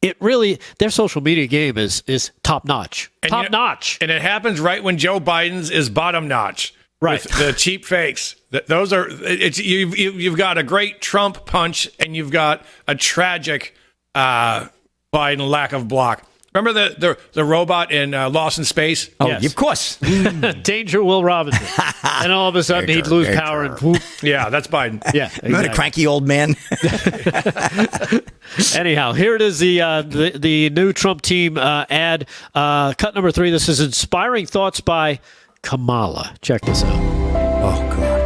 It really, their social media game is top notch, notch, and it happens right when Joe Biden's is bottom notch. Right, with the cheap fakes. Those are you've got a great Trump punch, and you've got a tragic Biden lack of block. Remember the robot in Lost in Space? Oh, yes. Of course. Danger Will Robinson. And all of a sudden he'd lose power and whoop. Yeah, that's Biden. Yeah, exactly. Remember the cranky old man? Anyhow, here it is, the new Trump team ad. Cut number 3. This is Inspiring Thoughts by Kamala. Check this out. Oh, God.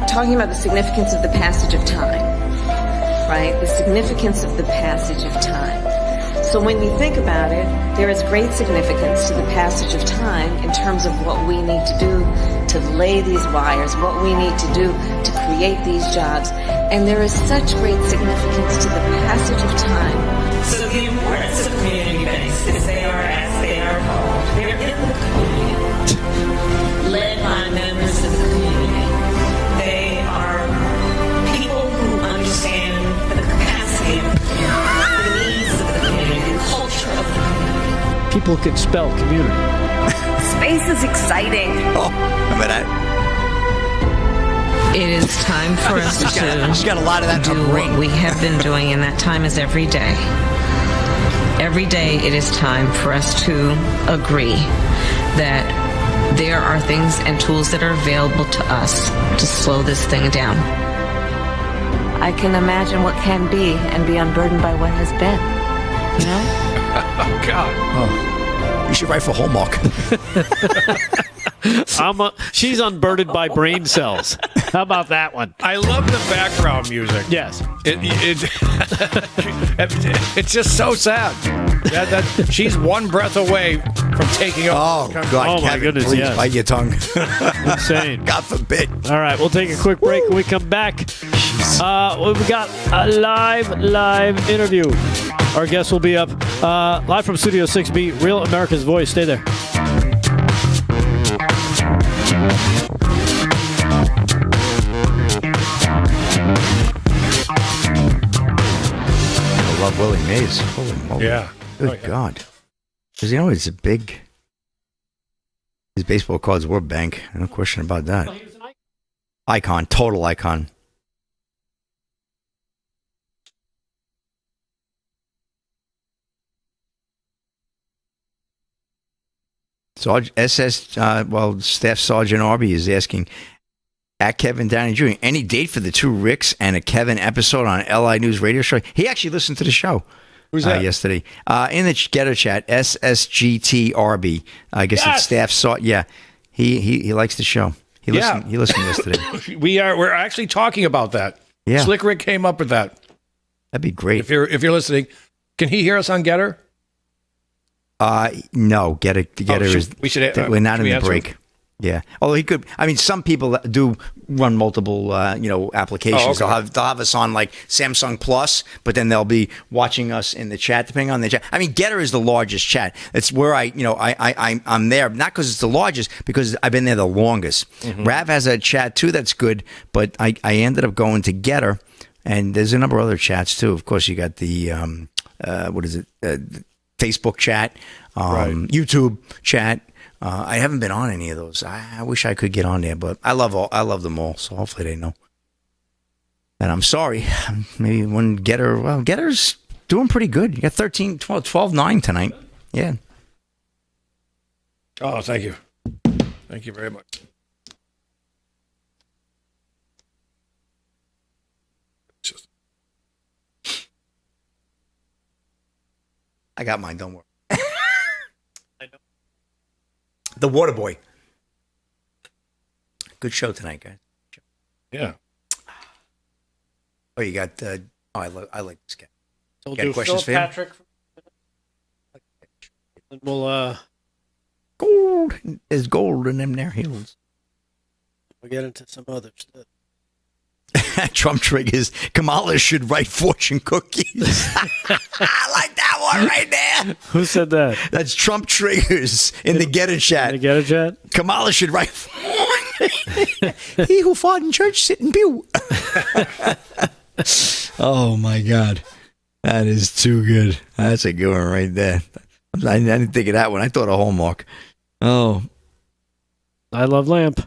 Talking about the significance of the passage of time. Right? The significance of the passage of time. So when you think about it, there is great significance to the passage of time in terms of what we need to do to lay these wires, what we need to do to create these jobs. And there is such great significance to the passage of time. So the importance of community banks is they are as they are called. They're in the community, led by members of the community. They are people who understand the capacity of the community, the needs of the community, the culture of the community. People can spell community. Space is exciting. Oh, remember that? It is time for us to she's got a lot of that do what we have been doing, and that time is every day. Every day it is time for us to agree that there are things and tools that are available to us to slow this thing down. I can imagine what can be and be unburdened by what has been. You know? Oh, God. Oh. You should write for Hallmark. She's unburdened by brain cells. How about that one? I love the background music. Yes. It's just so sad. That she's one breath away from taking over. Oh, God. Oh, my Kevin, goodness, please yes. bite your tongue. Insane. God forbid. All right, we'll take a quick break. When we come back, we've got a live interview. Our guest will be up live from Studio 6B, Real America's Voice. Stay there. I love Willie Mays. Holy moly. Yeah. Good God. Because, it's a big... His baseball cards were bank. No question about that. Well, he was an Icon. Total icon. Staff Sergeant Arby is asking, at Kevin Downey Jr., any date for the 2 Ricks and a Kevin episode on LI News radio show? He actually listened to the show. Who's that? Yesterday. In the Getter chat, SSGTRB. I guess it's Staff Sergeant. Yeah. He likes the show. He listened yesterday. We're actually talking about that. Yeah. Slick Rick came up with that. That'd be great. If you're listening, can he hear us on Getter? No, Getter is. We're not in the break. Yeah. Although he could. I mean, some people do run multiple, applications. Oh, okay. They'll have us on like Samsung Plus, but then they'll be watching us in the chat, depending on the chat. I mean, Getter is the largest chat. It's where I'm there, not because it's the largest, because I've been there the longest. Mm-hmm. Rav has a chat too that's good, but I ended up going to Getter, and there's a number of other chats too. Of course, you got the Facebook chat, YouTube chat. I haven't been on any of those. I wish I could get on there, but I love them all. So hopefully they know. And I'm sorry. Maybe when Getter's doing pretty good. You got 12-9 tonight. Yeah. Oh, thank you. Thank you very much. I got mine. Don't worry. I know. The Water Boy. Good show tonight, guys. Yeah. Oh, you got. I like this guy. So we'll got do questions Phil for him? Patrick. And we'll gold. There's gold in them there hills. We'll get into some other stuff. Trump triggers. Kamala should write fortune cookies. I like that one right there. Who said that? That's Trump triggers in the Getter chat. In the Getter chat? Kamala should write. He who fought in church, sit in pew. Oh, my God. That is too good. That's a good one right there. I didn't think of that one. I thought of Hallmark. Oh. I love lamp.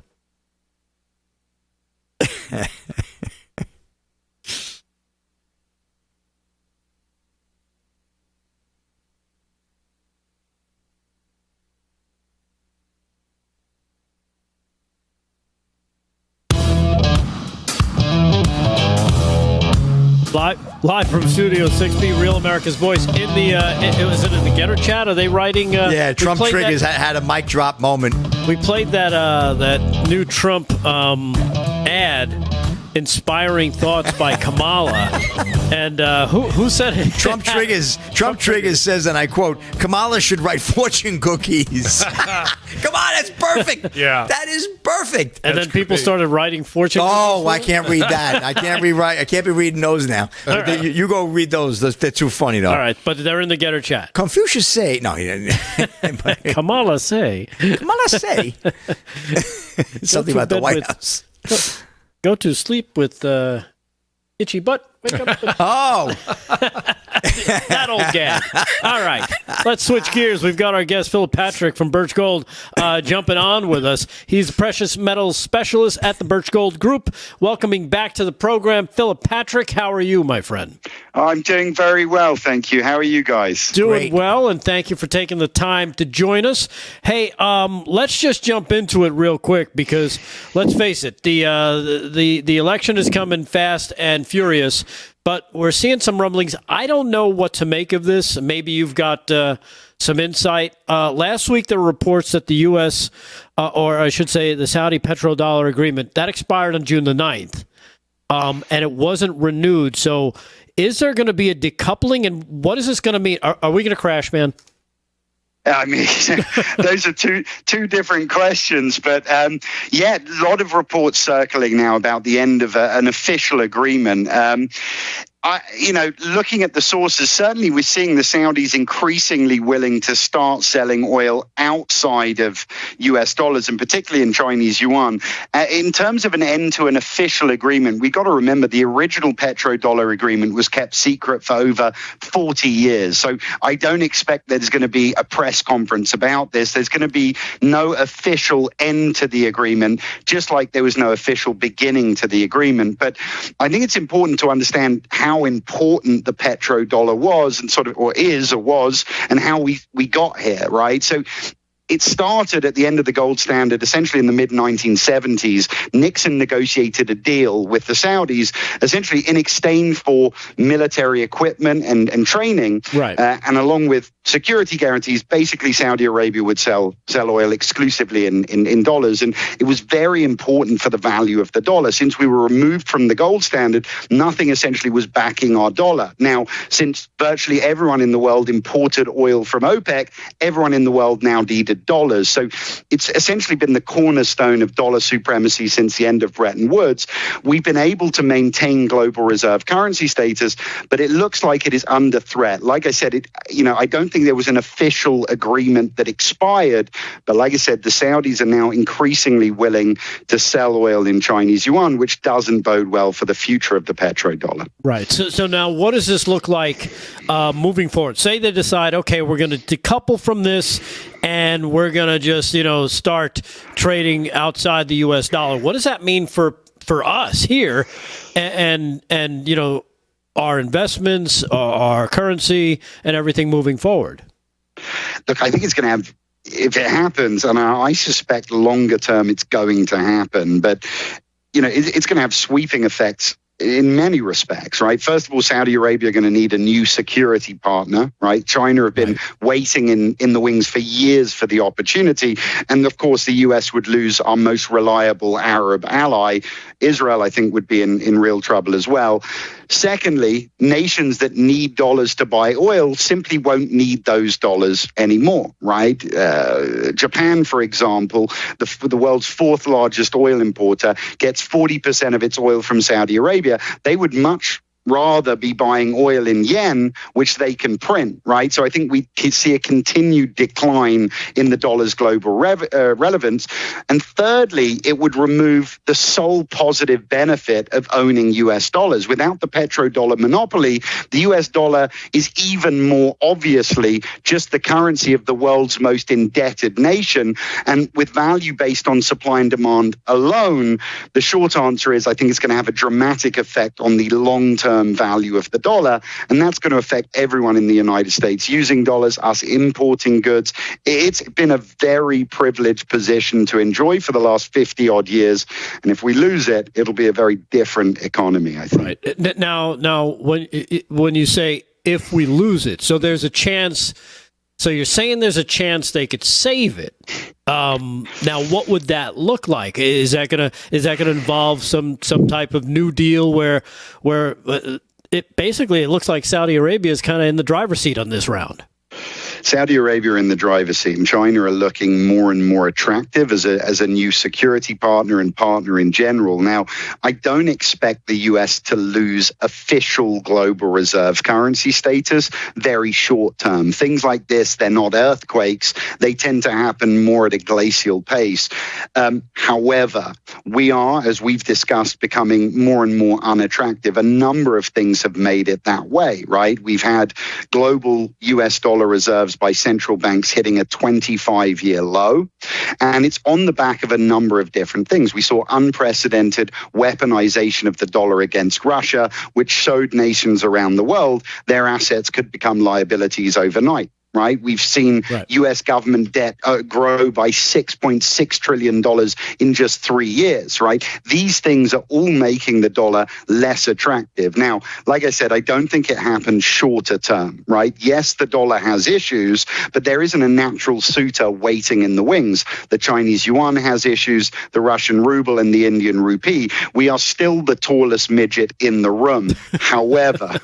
Live from Studio 6B, Real America's Voice. In the, was it in the Getter chat? Are they writing? Yeah, Trump triggers had a mic drop moment. We played that new Trump ad, inspiring thoughts by Kamala. And who said it? Trump triggers says, and I quote, Kamala should write fortune cookies. Come on, that's perfect. Yeah. That is perfect. And then people started writing fortune cookies. Oh, I can't read that. I can't rewrite. I can't be reading those now. Right. You go read those. They're too funny, though. All right, but they're in the Getter chat. Confucius say. No, he didn't. Kamala say. Kamala say. Something about the White House. Go to sleep with itchy butt. Wake up. Oh. That old gag. All right. Let's switch gears. We've got our guest, Philip Patrick from Birch Gold, jumping on with us. He's a precious metals specialist at the Birch Gold Group. Welcoming back to the program, Philip Patrick. How are you, my friend? I'm doing very well, thank you. How are you guys? Doing well, and thank you for taking the time to join us. Hey, let's just jump into it real quick because let's face it, the election is coming fast and furious. But we're seeing some rumblings. I don't know what to make of this. Maybe you've got some insight. Last week, there were reports that the U.S., or I should say the Saudi petrodollar agreement, that expired on June the 9th, and it wasn't renewed. So is there going to be a decoupling, and what is this going to mean? Are we going to crash, man? I mean, those are two different questions. But, yeah, a lot of reports circling now about the end of an official agreement. Looking at the sources, certainly we're seeing the Saudis increasingly willing to start selling oil outside of US dollars, and particularly in Chinese yuan. In terms of an end to an official agreement, we've got to remember the original petrodollar agreement was kept secret for over 40 years. So I don't expect there's going to be a press conference about this. There's going to be no official end to the agreement, just like there was no official beginning to the agreement. But I think it's important to understand how important the petrodollar was and was, and how we got here, right? So it started at the end of the gold standard, essentially in the mid-1970s. Nixon negotiated a deal with the Saudis, essentially in exchange for military equipment and training. Right. And along with security guarantees, basically Saudi Arabia would sell oil exclusively in dollars. And it was very important for the value of the dollar. Since we were removed from the gold standard, nothing essentially was backing our dollar. Now, since virtually everyone in the world imported oil from OPEC, everyone in the world now needed dollars. So it's essentially been the cornerstone of dollar supremacy since the end of Bretton Woods. We've been able to maintain global reserve currency status, but it looks like it is under threat. Like I said, I don't think there was an official agreement that expired, but like I said, the Saudis are now increasingly willing to sell oil in Chinese yuan, which doesn't bode well for the future of the petrodollar. Right. So now what does this look like moving forward? Say they decide, okay, we're going to decouple from this and we're going to just, start trading outside the U.S. dollar. What does that mean for us here and our investments, our currency, and everything moving forward? Look, I think it's going to have, if it happens, and I suspect longer term it's going to happen, but it's going to have sweeping effects in many respects, right? First of all, Saudi Arabia are going to need a new security partner, right? China have been waiting in the wings for years for the opportunity. And of course, the US would lose our most reliable Arab ally. Israel, I think, would be in real trouble as well. Secondly, nations that need dollars to buy oil simply won't need those dollars anymore, right? Japan, for example, the world's fourth largest oil importer, gets 40% of its oil from Saudi Arabia. They would much rather be buying oil in yen, which they can print, right? So I think we see a continued decline in the dollar's global relevance. And thirdly, it would remove the sole positive benefit of owning US dollars. Without the petrodollar monopoly, the US dollar is even more obviously just the currency of the world's most indebted nation. And with value based on supply and demand alone, the short answer is I think it's going to have a dramatic effect on the long-term value of the dollar, and that's going to affect everyone in the United States using dollars, us importing goods. It's been a very privileged position to enjoy for the last 50 odd years, and if we lose it, it'll be a very different economy, I think. Right. Now when you say if we lose it, so there's a chance. So you're saying there's a chance they could save it. Now, what would that look like? Is that gonna involve some type of new deal where it looks like Saudi Arabia is kind of in the driver's seat on this round? Saudi Arabia are in the driver's seat, and China are looking more and more attractive as a new security partner and partner in general. Now, I don't expect the US to lose official global reserve currency status very short term. Things like this, they're not earthquakes. They tend to happen more at a glacial pace. However, we are, as we've discussed, becoming more and more unattractive. A number of things have made it that way, right? We've had global US dollar reserves by central banks hitting a 25-year low. And it's on the back of a number of different things. We saw unprecedented weaponization of the dollar against Russia, which showed nations around the world their assets could become liabilities overnight. Right? We've seen U.S. government debt grow by $6.6 trillion in just 3 years, right? These things are all making the dollar less attractive. Now, like I said, I don't think it happens shorter term, right? Yes, the dollar has issues, but there isn't a natural suitor waiting in the wings. The Chinese yuan has issues, the Russian ruble and the Indian rupee. We are still the tallest midget in the room. However,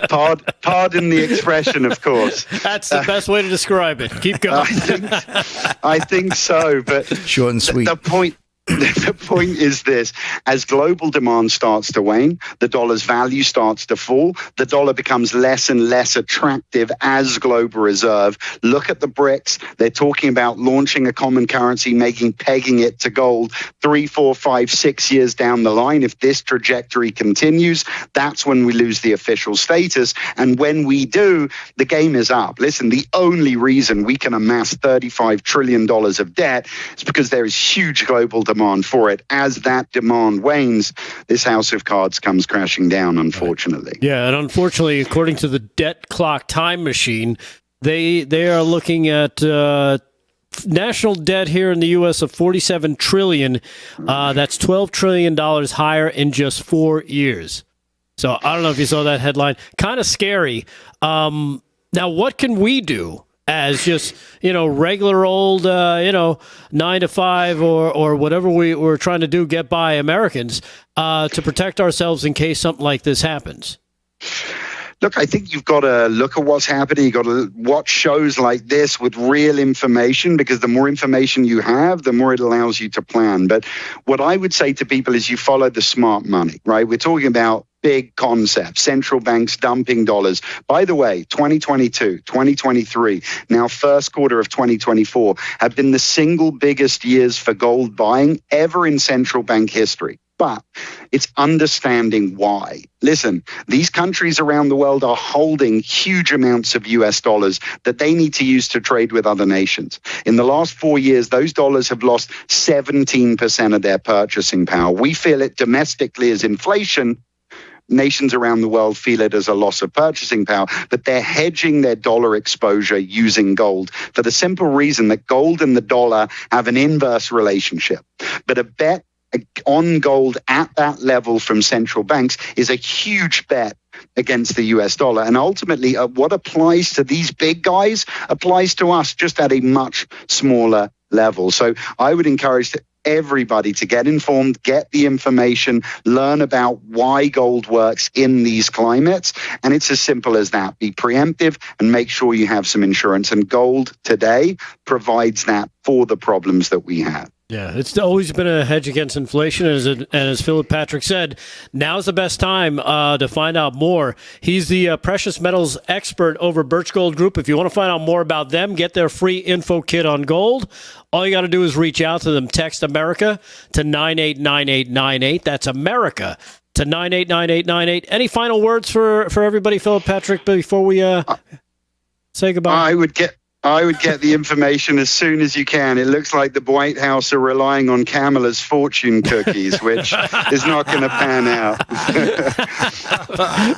pardon the expression, of course. That's the best way to describe it. Keep going. I think so, but short and sweet. The point is this: as global demand starts to wane, the dollar's value starts to fall. The dollar becomes less and less attractive as global reserve. Look at the BRICS. They're talking about launching a common currency, pegging it to gold 3, 4, 5, 6 years down the line. If this trajectory continues, that's when we lose the official status. And when we do, the game is up. Listen, the only reason we can amass $35 trillion of debt is because there is huge global demand for it. As that demand wanes, this house of cards comes crashing down, unfortunately. Yeah, and unfortunately, according to the debt clock time machine, they are looking at national debt here in the U.S. of $47 trillion. That's $12 trillion higher in just 4 years. So I don't know if you saw that headline. Kind of scary. Now, what can we do as just, regular old, 9 to 5 or whatever we're trying to do, get by Americans to protect ourselves in case something like this happens? Look, I think you've got to look at what's happening. You've got to watch shows like this with real information, because the more information you have, the more it allows you to plan. But what I would say to people is you follow the smart money, right? We're talking about big concepts, central banks dumping dollars. By the way, 2022, 2023, now first quarter of 2024 have been the single biggest years for gold buying ever in central bank history. But it's understanding why. Listen, these countries around the world are holding huge amounts of US dollars that they need to use to trade with other nations. In the last 4 years, those dollars have lost 17% of their purchasing power. We feel it domestically as inflation. Nations around the world feel it as a loss of purchasing power, but they're hedging their dollar exposure using gold for the simple reason that gold and the dollar have an inverse relationship. But a bet on gold at that level from central banks is a huge bet against the US dollar. And ultimately, what applies to these big guys applies to us just at a much smaller level. So I would encourage everybody to get informed, get the information, learn about why gold works in these climates. And it's as simple as that. Be preemptive and make sure you have some insurance. And gold today provides that for the problems that we have. Yeah, it's always been a hedge against inflation, and as Philip Patrick said, now's the best time to find out more. He's the precious metals expert over Birch Gold Group. If you want to find out more about them, get their free info kit on gold. All you got to do is reach out to them. Text America to 989898. That's America to 989898. Any final words for everybody, Philip Patrick, before we say goodbye? I would get the information as soon as you can. It looks like the White House are relying on Kamala's fortune cookies, which is not going to pan out.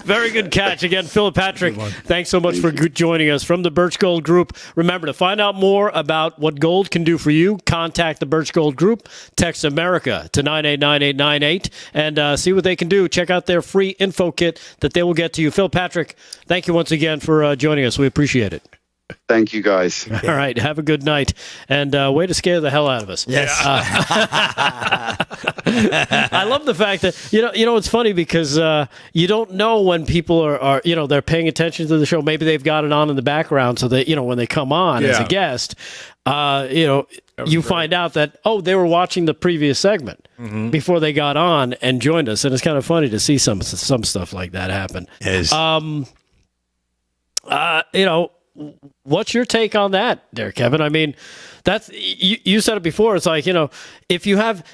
Very good catch. Again, Philip Patrick, thanks so much for joining us from the Birch Gold Group. Remember, to find out more about what gold can do for you, contact the Birch Gold Group. Text America to 989898 and see what they can do. Check out their free info kit that they will get to you. Phil Patrick, thank you once again for joining us. We appreciate it. Thank you, guys. All right. Have a good night. And way to scare the hell out of us. Yes. I love the fact that, you know, it's funny because you don't know when people are, they're paying attention to the show. Maybe they've got it on in the background so that, when they come on as a guest, you find out that, they were watching the previous segment before they got on and joined us. And it's kind of funny to see some stuff like that happen. Yes. What's your take on that there, Kevin? I mean, that's you said it before. It's like, if you have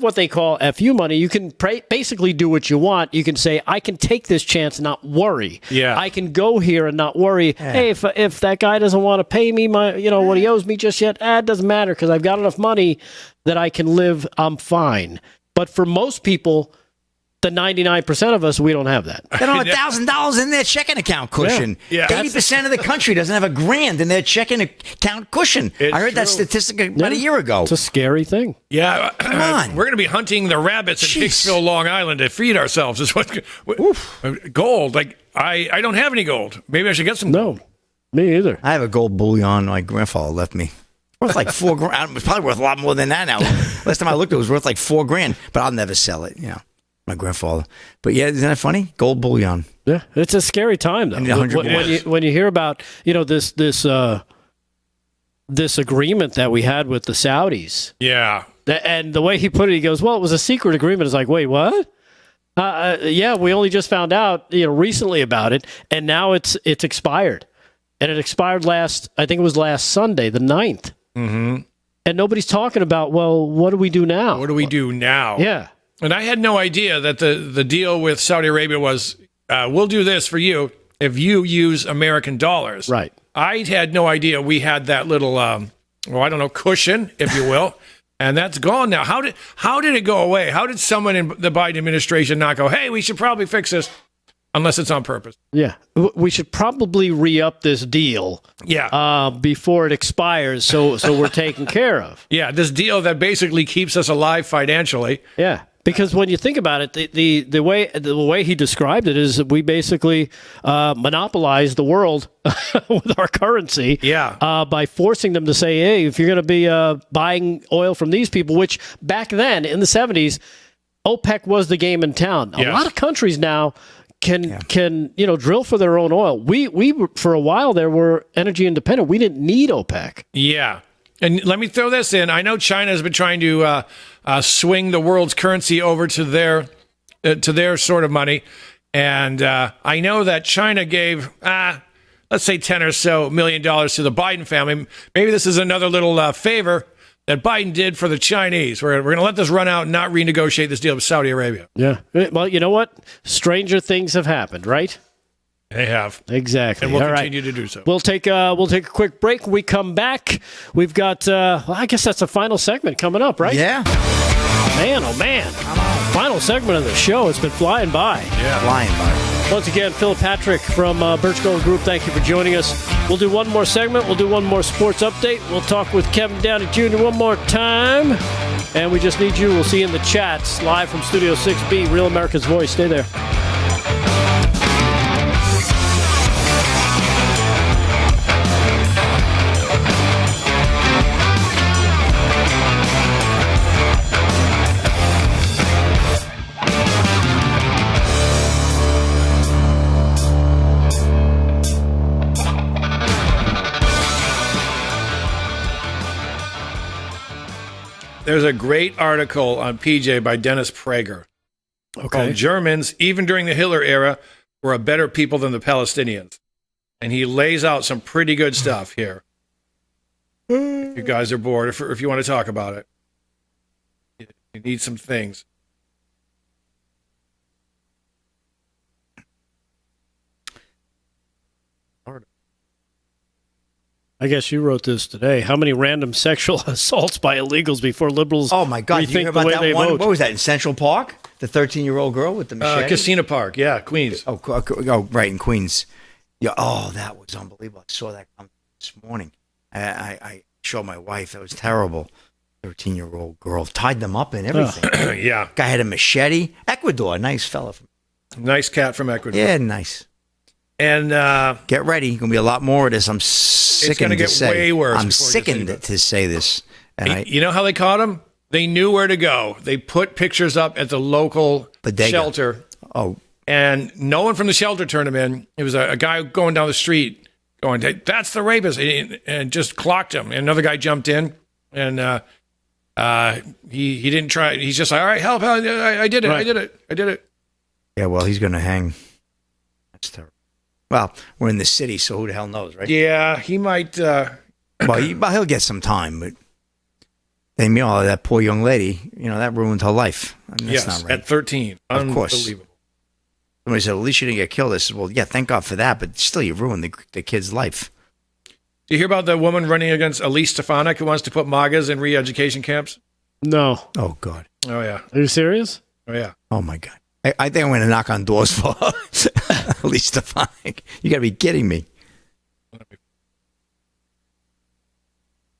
what they call FU money, you can basically do what you want. You can say, I can take this chance and not worry. Yeah. I can go here and not worry. Yeah. Hey, if that guy doesn't want to pay me what he owes me just yet, it doesn't matter because I've got enough money that I can live. I'm fine. But for most people, the 99% of us, we don't have that. They don't have $1,000 in their checking account cushion. Yeah. 80% of the country doesn't have $1,000 in their checking account cushion. I heard that statistic about a year ago. It's a scary thing. Yeah. Come on. We're going to be hunting the rabbits in Hicksville, Long Island to feed ourselves. Is what gold. Like, I don't have any gold. Maybe I should get some gold. No, me either. I have a gold bullion my grandfather left me. Worth like $4,000. It's probably worth a lot more than that now. Last time I looked, it was worth like $4,000, but I'll never sell it, my grandfather. But yeah, isn't that funny? Gold bullion. Yeah, it's a scary time though. When you hear about this agreement that we had with the Saudis. Yeah. And the way he put it, he goes, "Well, it was a secret agreement." It's like, wait, what? Yeah, we only just found out recently about it, and now it's expired, and it expired last Sunday, the 9th. Mm-hmm. And nobody's talking about, well, what do we do now? What do we do now? Yeah. And I had no idea that the deal with Saudi Arabia was, we'll do this for you if you use American dollars. Right. I had no idea we had that little, cushion, if you will. And that's gone now. How did it go away? How did someone in the Biden administration not go, hey, we should probably fix this, unless it's on purpose? Yeah. We should probably re-up this deal before it expires so we're taken care of. Yeah, this deal that basically keeps us alive financially. Yeah. Because when you think about it, the way he described it is that we basically monopolize the world with our currency by forcing them to say, hey, if you're going to be buying oil from these people, which back then in the 70s, OPEC was the game in town. A lot of countries now can drill for their own oil. We for a while there were energy independent. We didn't need OPEC. Yeah. And let me throw this in. I know China has been trying to swing the world's currency over to their sort of money. And I know that China gave, let's say $10 or so million to the Biden family. Maybe this is another little favor that Biden did for the Chinese. We're going to let this run out and not renegotiate this deal with Saudi Arabia. Yeah. Well, you know what? Stranger things have happened, right? They have. Exactly. And we'll All continue right. to do so. We'll take a quick break. When we come back, we've got, I guess that's a final segment coming up, right? Yeah. Man, oh man. Final segment of the show. It's been flying by. Yeah. Flying by. Once again, Phil Patrick from Birch Gold Group, thank you for joining us. We'll do one more segment. We'll do one more sports update. We'll talk with Kevin Downey Jr. one more time. And we just need you. We'll see you in the chats live from Studio 6B, Real America's Voice. Stay there. There's a great article on PJ by Dennis Prager called Germans, even during the Hitler era, were a better people than the Palestinians. And he lays out some pretty good stuff here. If you guys are bored, if you want to talk about it. You need some things. I guess you wrote this today. How many random sexual assaults by illegals before liberals? Oh my God! rethink You hear about the way that they one? vote? What was that in Central Park? The 13-year-old girl with the machete. Casino Park, yeah, Queens. Oh, right in Queens. Yeah. Oh, that was unbelievable. I saw that come this morning. I showed my wife. It was terrible. 13-year-old girl tied them up and everything. Yeah. Guy had a machete. Ecuador, nice fella. Nice cat from Ecuador. Yeah, nice. And get ready. Going to be a lot more of this. I'm sickened to say. Way worse. I'm sickened to say this. And you know how they caught him? They knew where to go. They put pictures up at the local shelter. Oh. And no one from the shelter turned him in. It was a guy going down the street going, "That's the rapist," and just clocked him. And another guy jumped in, and he didn't try. He's just like, "All right, help! I did it! Right. I did it!" Yeah, well, he's going to hang. That's terrible. Well, we're in the city, so who the hell knows, right? Yeah, he might. Well, he'll get some time, but that poor young lady, that ruined her life. I mean, that's not right. At 13. Of course. Unbelievable. Somebody said, at least you didn't get killed. I said, well, yeah, thank God for that, but still, you ruined the kid's life. Do you hear about the woman running against Elise Stefanik who wants to put MAGAs in re-education camps? No. Oh, God. Oh, yeah. Are you serious? Oh, yeah. Oh, my God. I think I'm going to knock on doors for at least Stefanik. You got to be kidding me.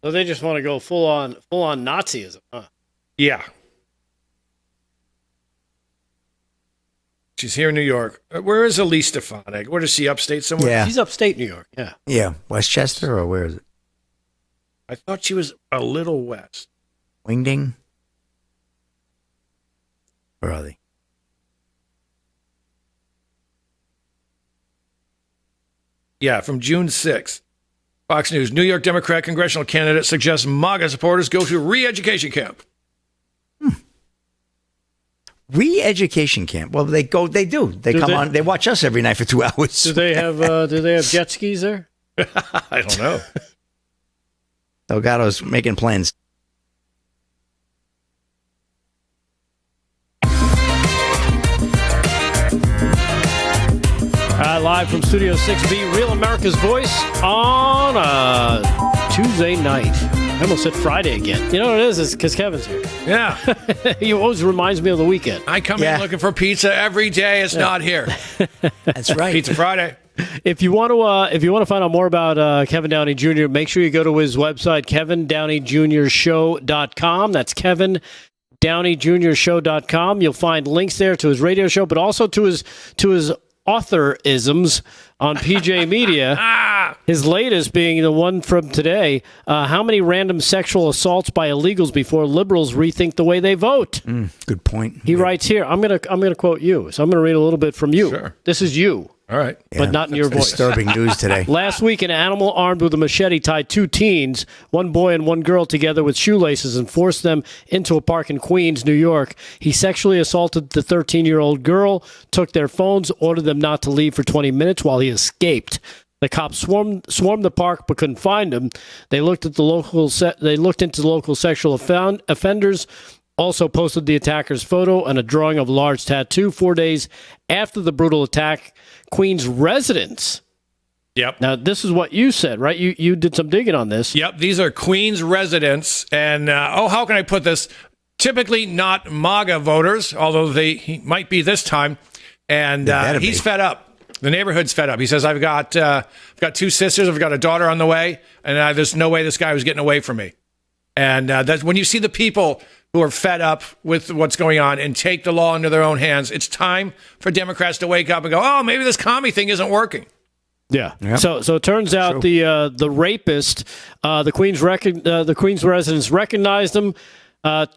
So they just want to go full on Nazism, huh? Yeah. She's here in New York. Where is Elise Stefanik? Where is she? Upstate somewhere? Yeah. She's upstate New York. Yeah. Yeah. Westchester, or where is it? I thought she was a little west. Wingding? Where are they? Yeah, from June 6th. Fox News, New York Democrat congressional candidate suggests MAGA supporters go to re-education camp. Re-education camp. Well, they do. They come on. They watch us every night for 2 hours. Do they have jet skis there? I don't know. Delgado's making plans. Live from Studio 6B, Real America's Voice on a Tuesday night. I almost said Friday again. You know what it is? It's because Kevin's here. Yeah. He always reminds me of the weekend. I come in looking for pizza every day. It's not here. That's right. Pizza Friday. If you want to find out more about Kevin Downey Jr., make sure you go to his website, KevinDowneyJr.show.com. That's KevinDowneyJr.show.com. You'll find links there to his radio show, but also to his author-isms on PJ Media. His latest being the one from today. How many random sexual assaults by illegals before liberals rethink the way they vote? Good point. He writes here. I'm gonna quote you. So I'm gonna read a little bit from you. Sure. This is you. All right. But not in your voice. Disturbing news today. Last week, an animal armed with a machete tied two teens, one boy and one girl, together with shoelaces and forced them into a park in Queens, New York. He sexually assaulted the 13-year-old girl, took their phones, ordered them not to leave for 20 minutes while he escaped. The cops swarmed the park but couldn't find him. They looked into the local sexual offenders. Also posted the attacker's photo and a drawing of a large tattoo 4 days after the brutal attack. Queens residents. Yep. Now, this is what you said, right? You did some digging on this. Yep. These are Queens residents. And, how can I put this? Typically not MAGA voters, although he might be this time. And he's fed up. The neighborhood's fed up. He says, I've got two sisters. I've got a daughter on the way. And there's no way this guy was getting away from me. And that's when you see the people who are fed up with what's going on and take the law into their own hands. It's time for Democrats to wake up and go, oh, maybe this commie thing isn't working. Yeah. Yep. So it turns out the rapist, the Queens residents recognized him,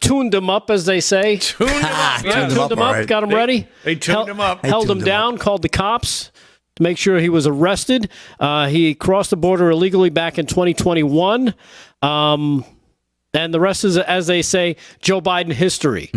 tuned him up, as they say. Tuned him up. Tuned him up, right. Got him ready. They tuned him up. Held him down, called the cops to make sure he was arrested. He crossed the border illegally back in 2021. And the rest is, as they say, Joe Biden history.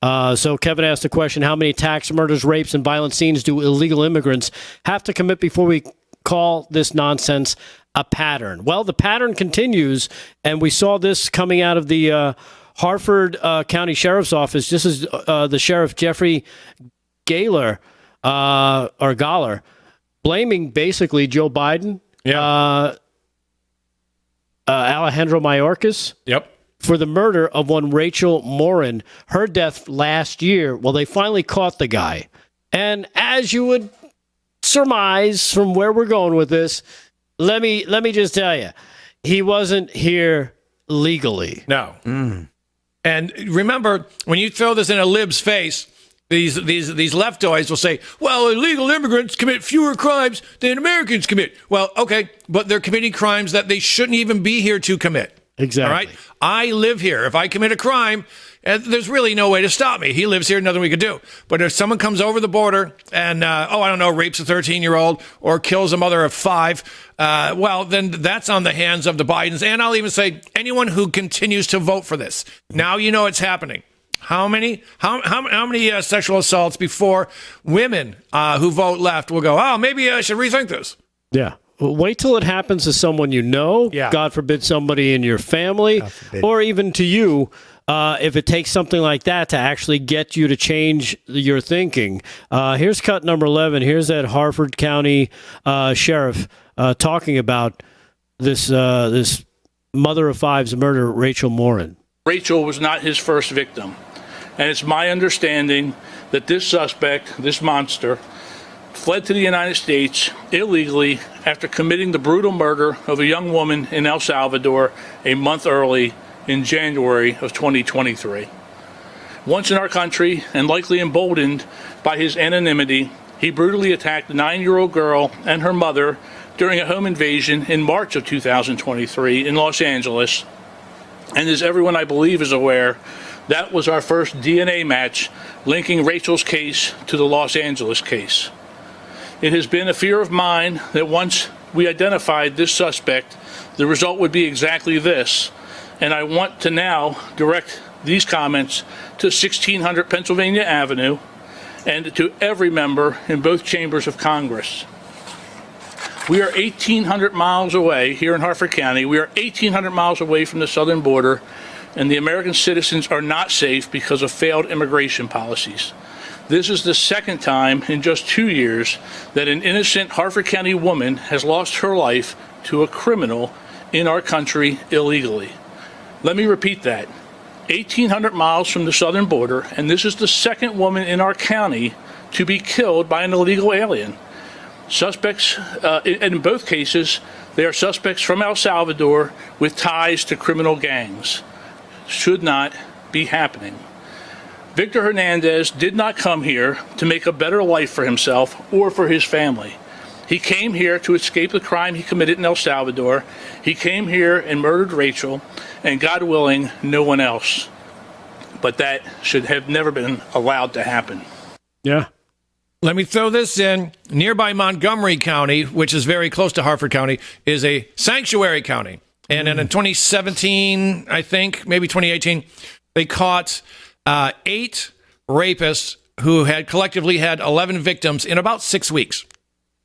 So Kevin asked the question, how many attacks, murders, rapes, and violent scenes do illegal immigrants have to commit before we call this nonsense a pattern? Well, the pattern continues, and we saw this coming out of the Harford County Sheriff's Office. This is the Sheriff Jeffrey Galler, blaming basically Joe Biden. Yeah. Alejandro Mayorkas. Yep. For the murder of one Rachel Morin, her death last year. Well, they finally caught the guy. And as you would surmise from where we're going with this, let me just tell you, he wasn't here legally. No. And remember, when you throw this in a lib's face, these leftoids will say, well, illegal immigrants commit fewer crimes than Americans commit. Well, okay, but they're committing crimes that they shouldn't even be here to commit. Exactly. All right? I live here. If I commit a crime, there's really no way to stop me. He lives here, nothing we could do. But if someone comes over the border and, rapes a 13-year-old or kills a mother of 5, well, then that's on the hands of the Bidens. And I'll even say anyone who continues to vote for this. Now you know it's happening. How many sexual assaults before women who vote left will go, oh, maybe I should rethink this? Yeah. Well, wait till it happens to someone you know. Yeah. God forbid somebody in your family, or even to you. If it takes something like that to actually get you to change your thinking. Here's cut number 11. Here's that Harford County sheriff talking about this mother of 5's murder, Rachel Morin. Rachel was not his first victim. And it's my understanding that this suspect, this monster, fled to the United States illegally after committing the brutal murder of a young woman in El Salvador a month early in January of 2023. Once in our country, and likely emboldened by his anonymity, he brutally attacked a 9-year-old girl and her mother during a home invasion in March of 2023 in Los Angeles. And as everyone I believe is aware, that was our first DNA match linking Rachel's case to the Los Angeles case. It has been a fear of mine that once we identified this suspect, the result would be exactly this. And I want to now direct these comments to 1600 Pennsylvania Avenue and to every member in both chambers of Congress. We are 1,800 miles away here in Harford County. We are 1,800 miles away from the southern border, and the American citizens are not safe because of failed immigration policies. This is the second time in just 2 years that an innocent Harford County woman has lost her life to a criminal in our country illegally. Let me repeat that. 1,800 miles from the southern border, and this is the second woman in our county to be killed by an illegal alien. Suspects, in both cases, they are suspects from El Salvador with ties to criminal gangs. Should not be happening. Victor Hernandez did not come here to make a better life for himself or for his family. He came here to escape the crime he committed in El Salvador. He came here and murdered Rachel, and God willing, no one else. But that should have never been allowed to happen. Yeah. Let me throw this in. Nearby Montgomery County, which is very close to Harford County, is a sanctuary county. And in 2017, I think, maybe 2018, they caught 8 rapists who had collectively had 11 victims in about 6 weeks.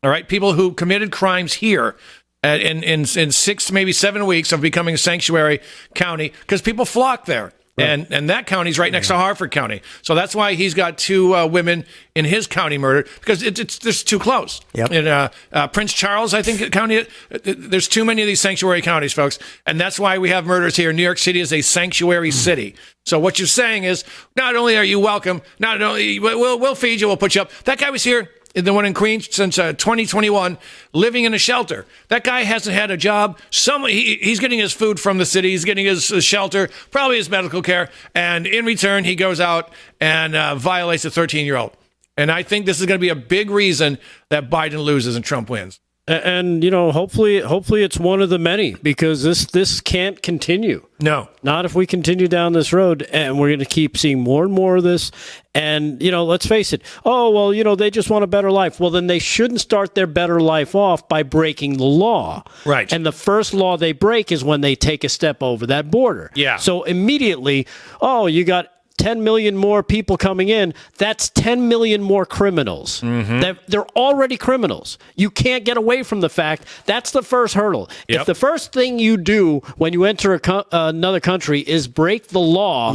All right, people who committed crimes here in 6, maybe 7 weeks of becoming a sanctuary county, because people flock there. Right. And that county's right next to Harford County. So that's why he's got 2 women in his county murdered, because it's just too close. Yep. In Prince Charles, I think, county, there's too many of these sanctuary counties, folks. And that's why we have murders here. New York City is a sanctuary city. So what you're saying is, not only are you welcome, not only we'll feed you, we'll put you up. That guy was here the one in Queens, since 2021, living in a shelter. That guy hasn't had a job. He's getting his food from the city. He's getting his shelter, probably his medical care. And in return, he goes out and violates a 13-year-old. And I think this is going to be a big reason that Biden loses and Trump wins. And hopefully it's one of the many, because this can't continue. No, not if we continue down this road, and we're going to keep seeing more and more of this. And let's face it. Oh well, they just want a better life. Well, then they shouldn't start their better life off by breaking the law. Right. And the first law they break is when they take a step over that border. Yeah. So immediately, you got 10 million more people coming in. That's 10 million more criminals. Mm-hmm. They're already criminals. You can't get away from the fact that's the first hurdle. Yep. If the first thing you do when you enter another country is break the law,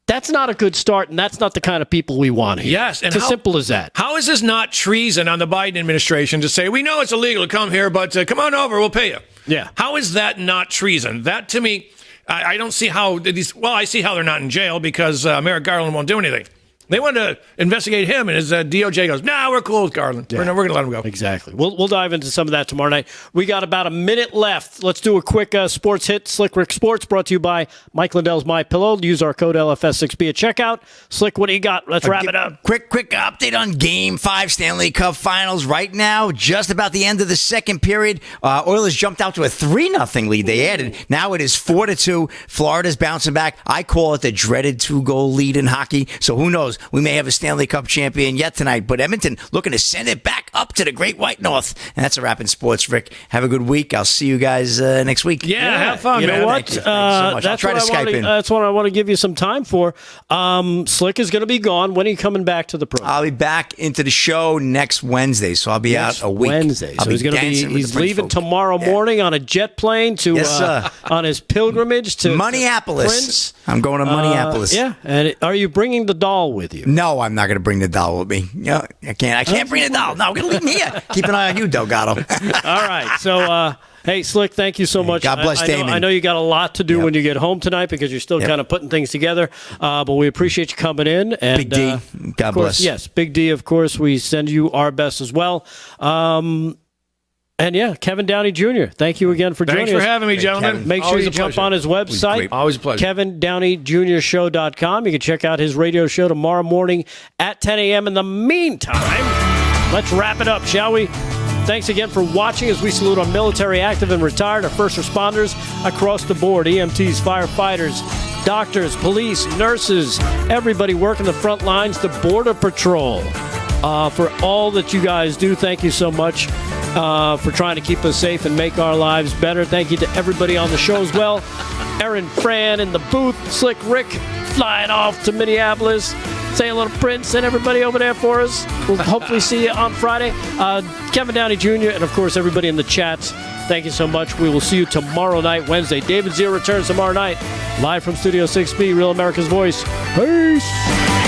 that's not a good start, and that's not the kind of people we want here. Yes, and it's as simple as that. How is this not treason on the Biden administration to say, we know it's illegal to come here, but come on over, we'll pay you? Yeah. How is that not treason? That, to me, I don't see how these. Well, I see how they're not in jail because Merrick Garland won't do anything. They wanted to investigate him, and his DOJ goes, "Nah, we're cool with Garland. Yeah. We're going to let him go." Exactly. We'll dive into some of that tomorrow night. We got about a minute left. Let's do a quick sports hit. Slick Rick Sports, brought to you by Mike Lindell's MyPillow. Use our code LFS6B at checkout. Slick, what do you got? Let's wrap it up. Quick update on Game 5 Stanley Cup Finals. Right now, just about the end of the second period, Oilers jumped out to a 3-0 lead. They added. Now it is 4-2. Florida's bouncing back. I call it the dreaded 2-goal lead in hockey. So who knows? We may have a Stanley Cup champion yet tonight, but Edmonton looking to send it back up to the Great White North. And that's a wrap in sports, Rick. Have a good week. I'll see you guys next week. Yeah, have fun, you man. know what? Thank you so much. I'll try to Skype in. That's what I want to give you some time for. Slick is going to be gone. When are you coming back to the program? I'll be back into the show next Wednesday, so I'll be out a week. Wednesday. I'll So he's leaving tomorrow morning on a jet plane to on his pilgrimage to Minneapolis. Prince. I'm going to Minneapolis. Yeah. And are you bringing the doll with you? No, I'm not going to bring the doll with me. No, I can't bring the doll. No, I'm going to leave me here. Keep an eye on you, Delgado. All right. So, hey, Slick, thank you so much. God bless Damon. I know you got a lot to do when you get home tonight because you're still kind of putting things together. But we appreciate you coming in. And, Big D, God bless. Yes, Big D, of course. We send you our best as well. And yeah, Kevin Downey Jr., thank you again for joining us. Thanks for having me, gentlemen. Make sure Always you a jump pleasure. on his website. Always a pleasure. KevinDowneyJrShow.com. You can check out his radio show tomorrow morning at 10 a.m. In the meantime, let's wrap it up, shall we? Thanks again for watching as we salute our military, active, and retired, our first responders across the board, EMTs, firefighters, doctors, police, nurses, everybody working the front lines, the Border Patrol. For all that you guys do, thank you so much for trying to keep us safe and make our lives better. Thank you to everybody on the show as well. Aaron Fran in the booth, Slick Rick flying off to Minneapolis. Say hello to Prince and everybody over there for us. We'll hopefully see you on Friday. Kevin Downey Jr. and, of course, everybody in the chats. Thank you so much. We will see you tomorrow night, Wednesday. David Zere returns tomorrow night, live from Studio 6B, Real America's Voice. Peace.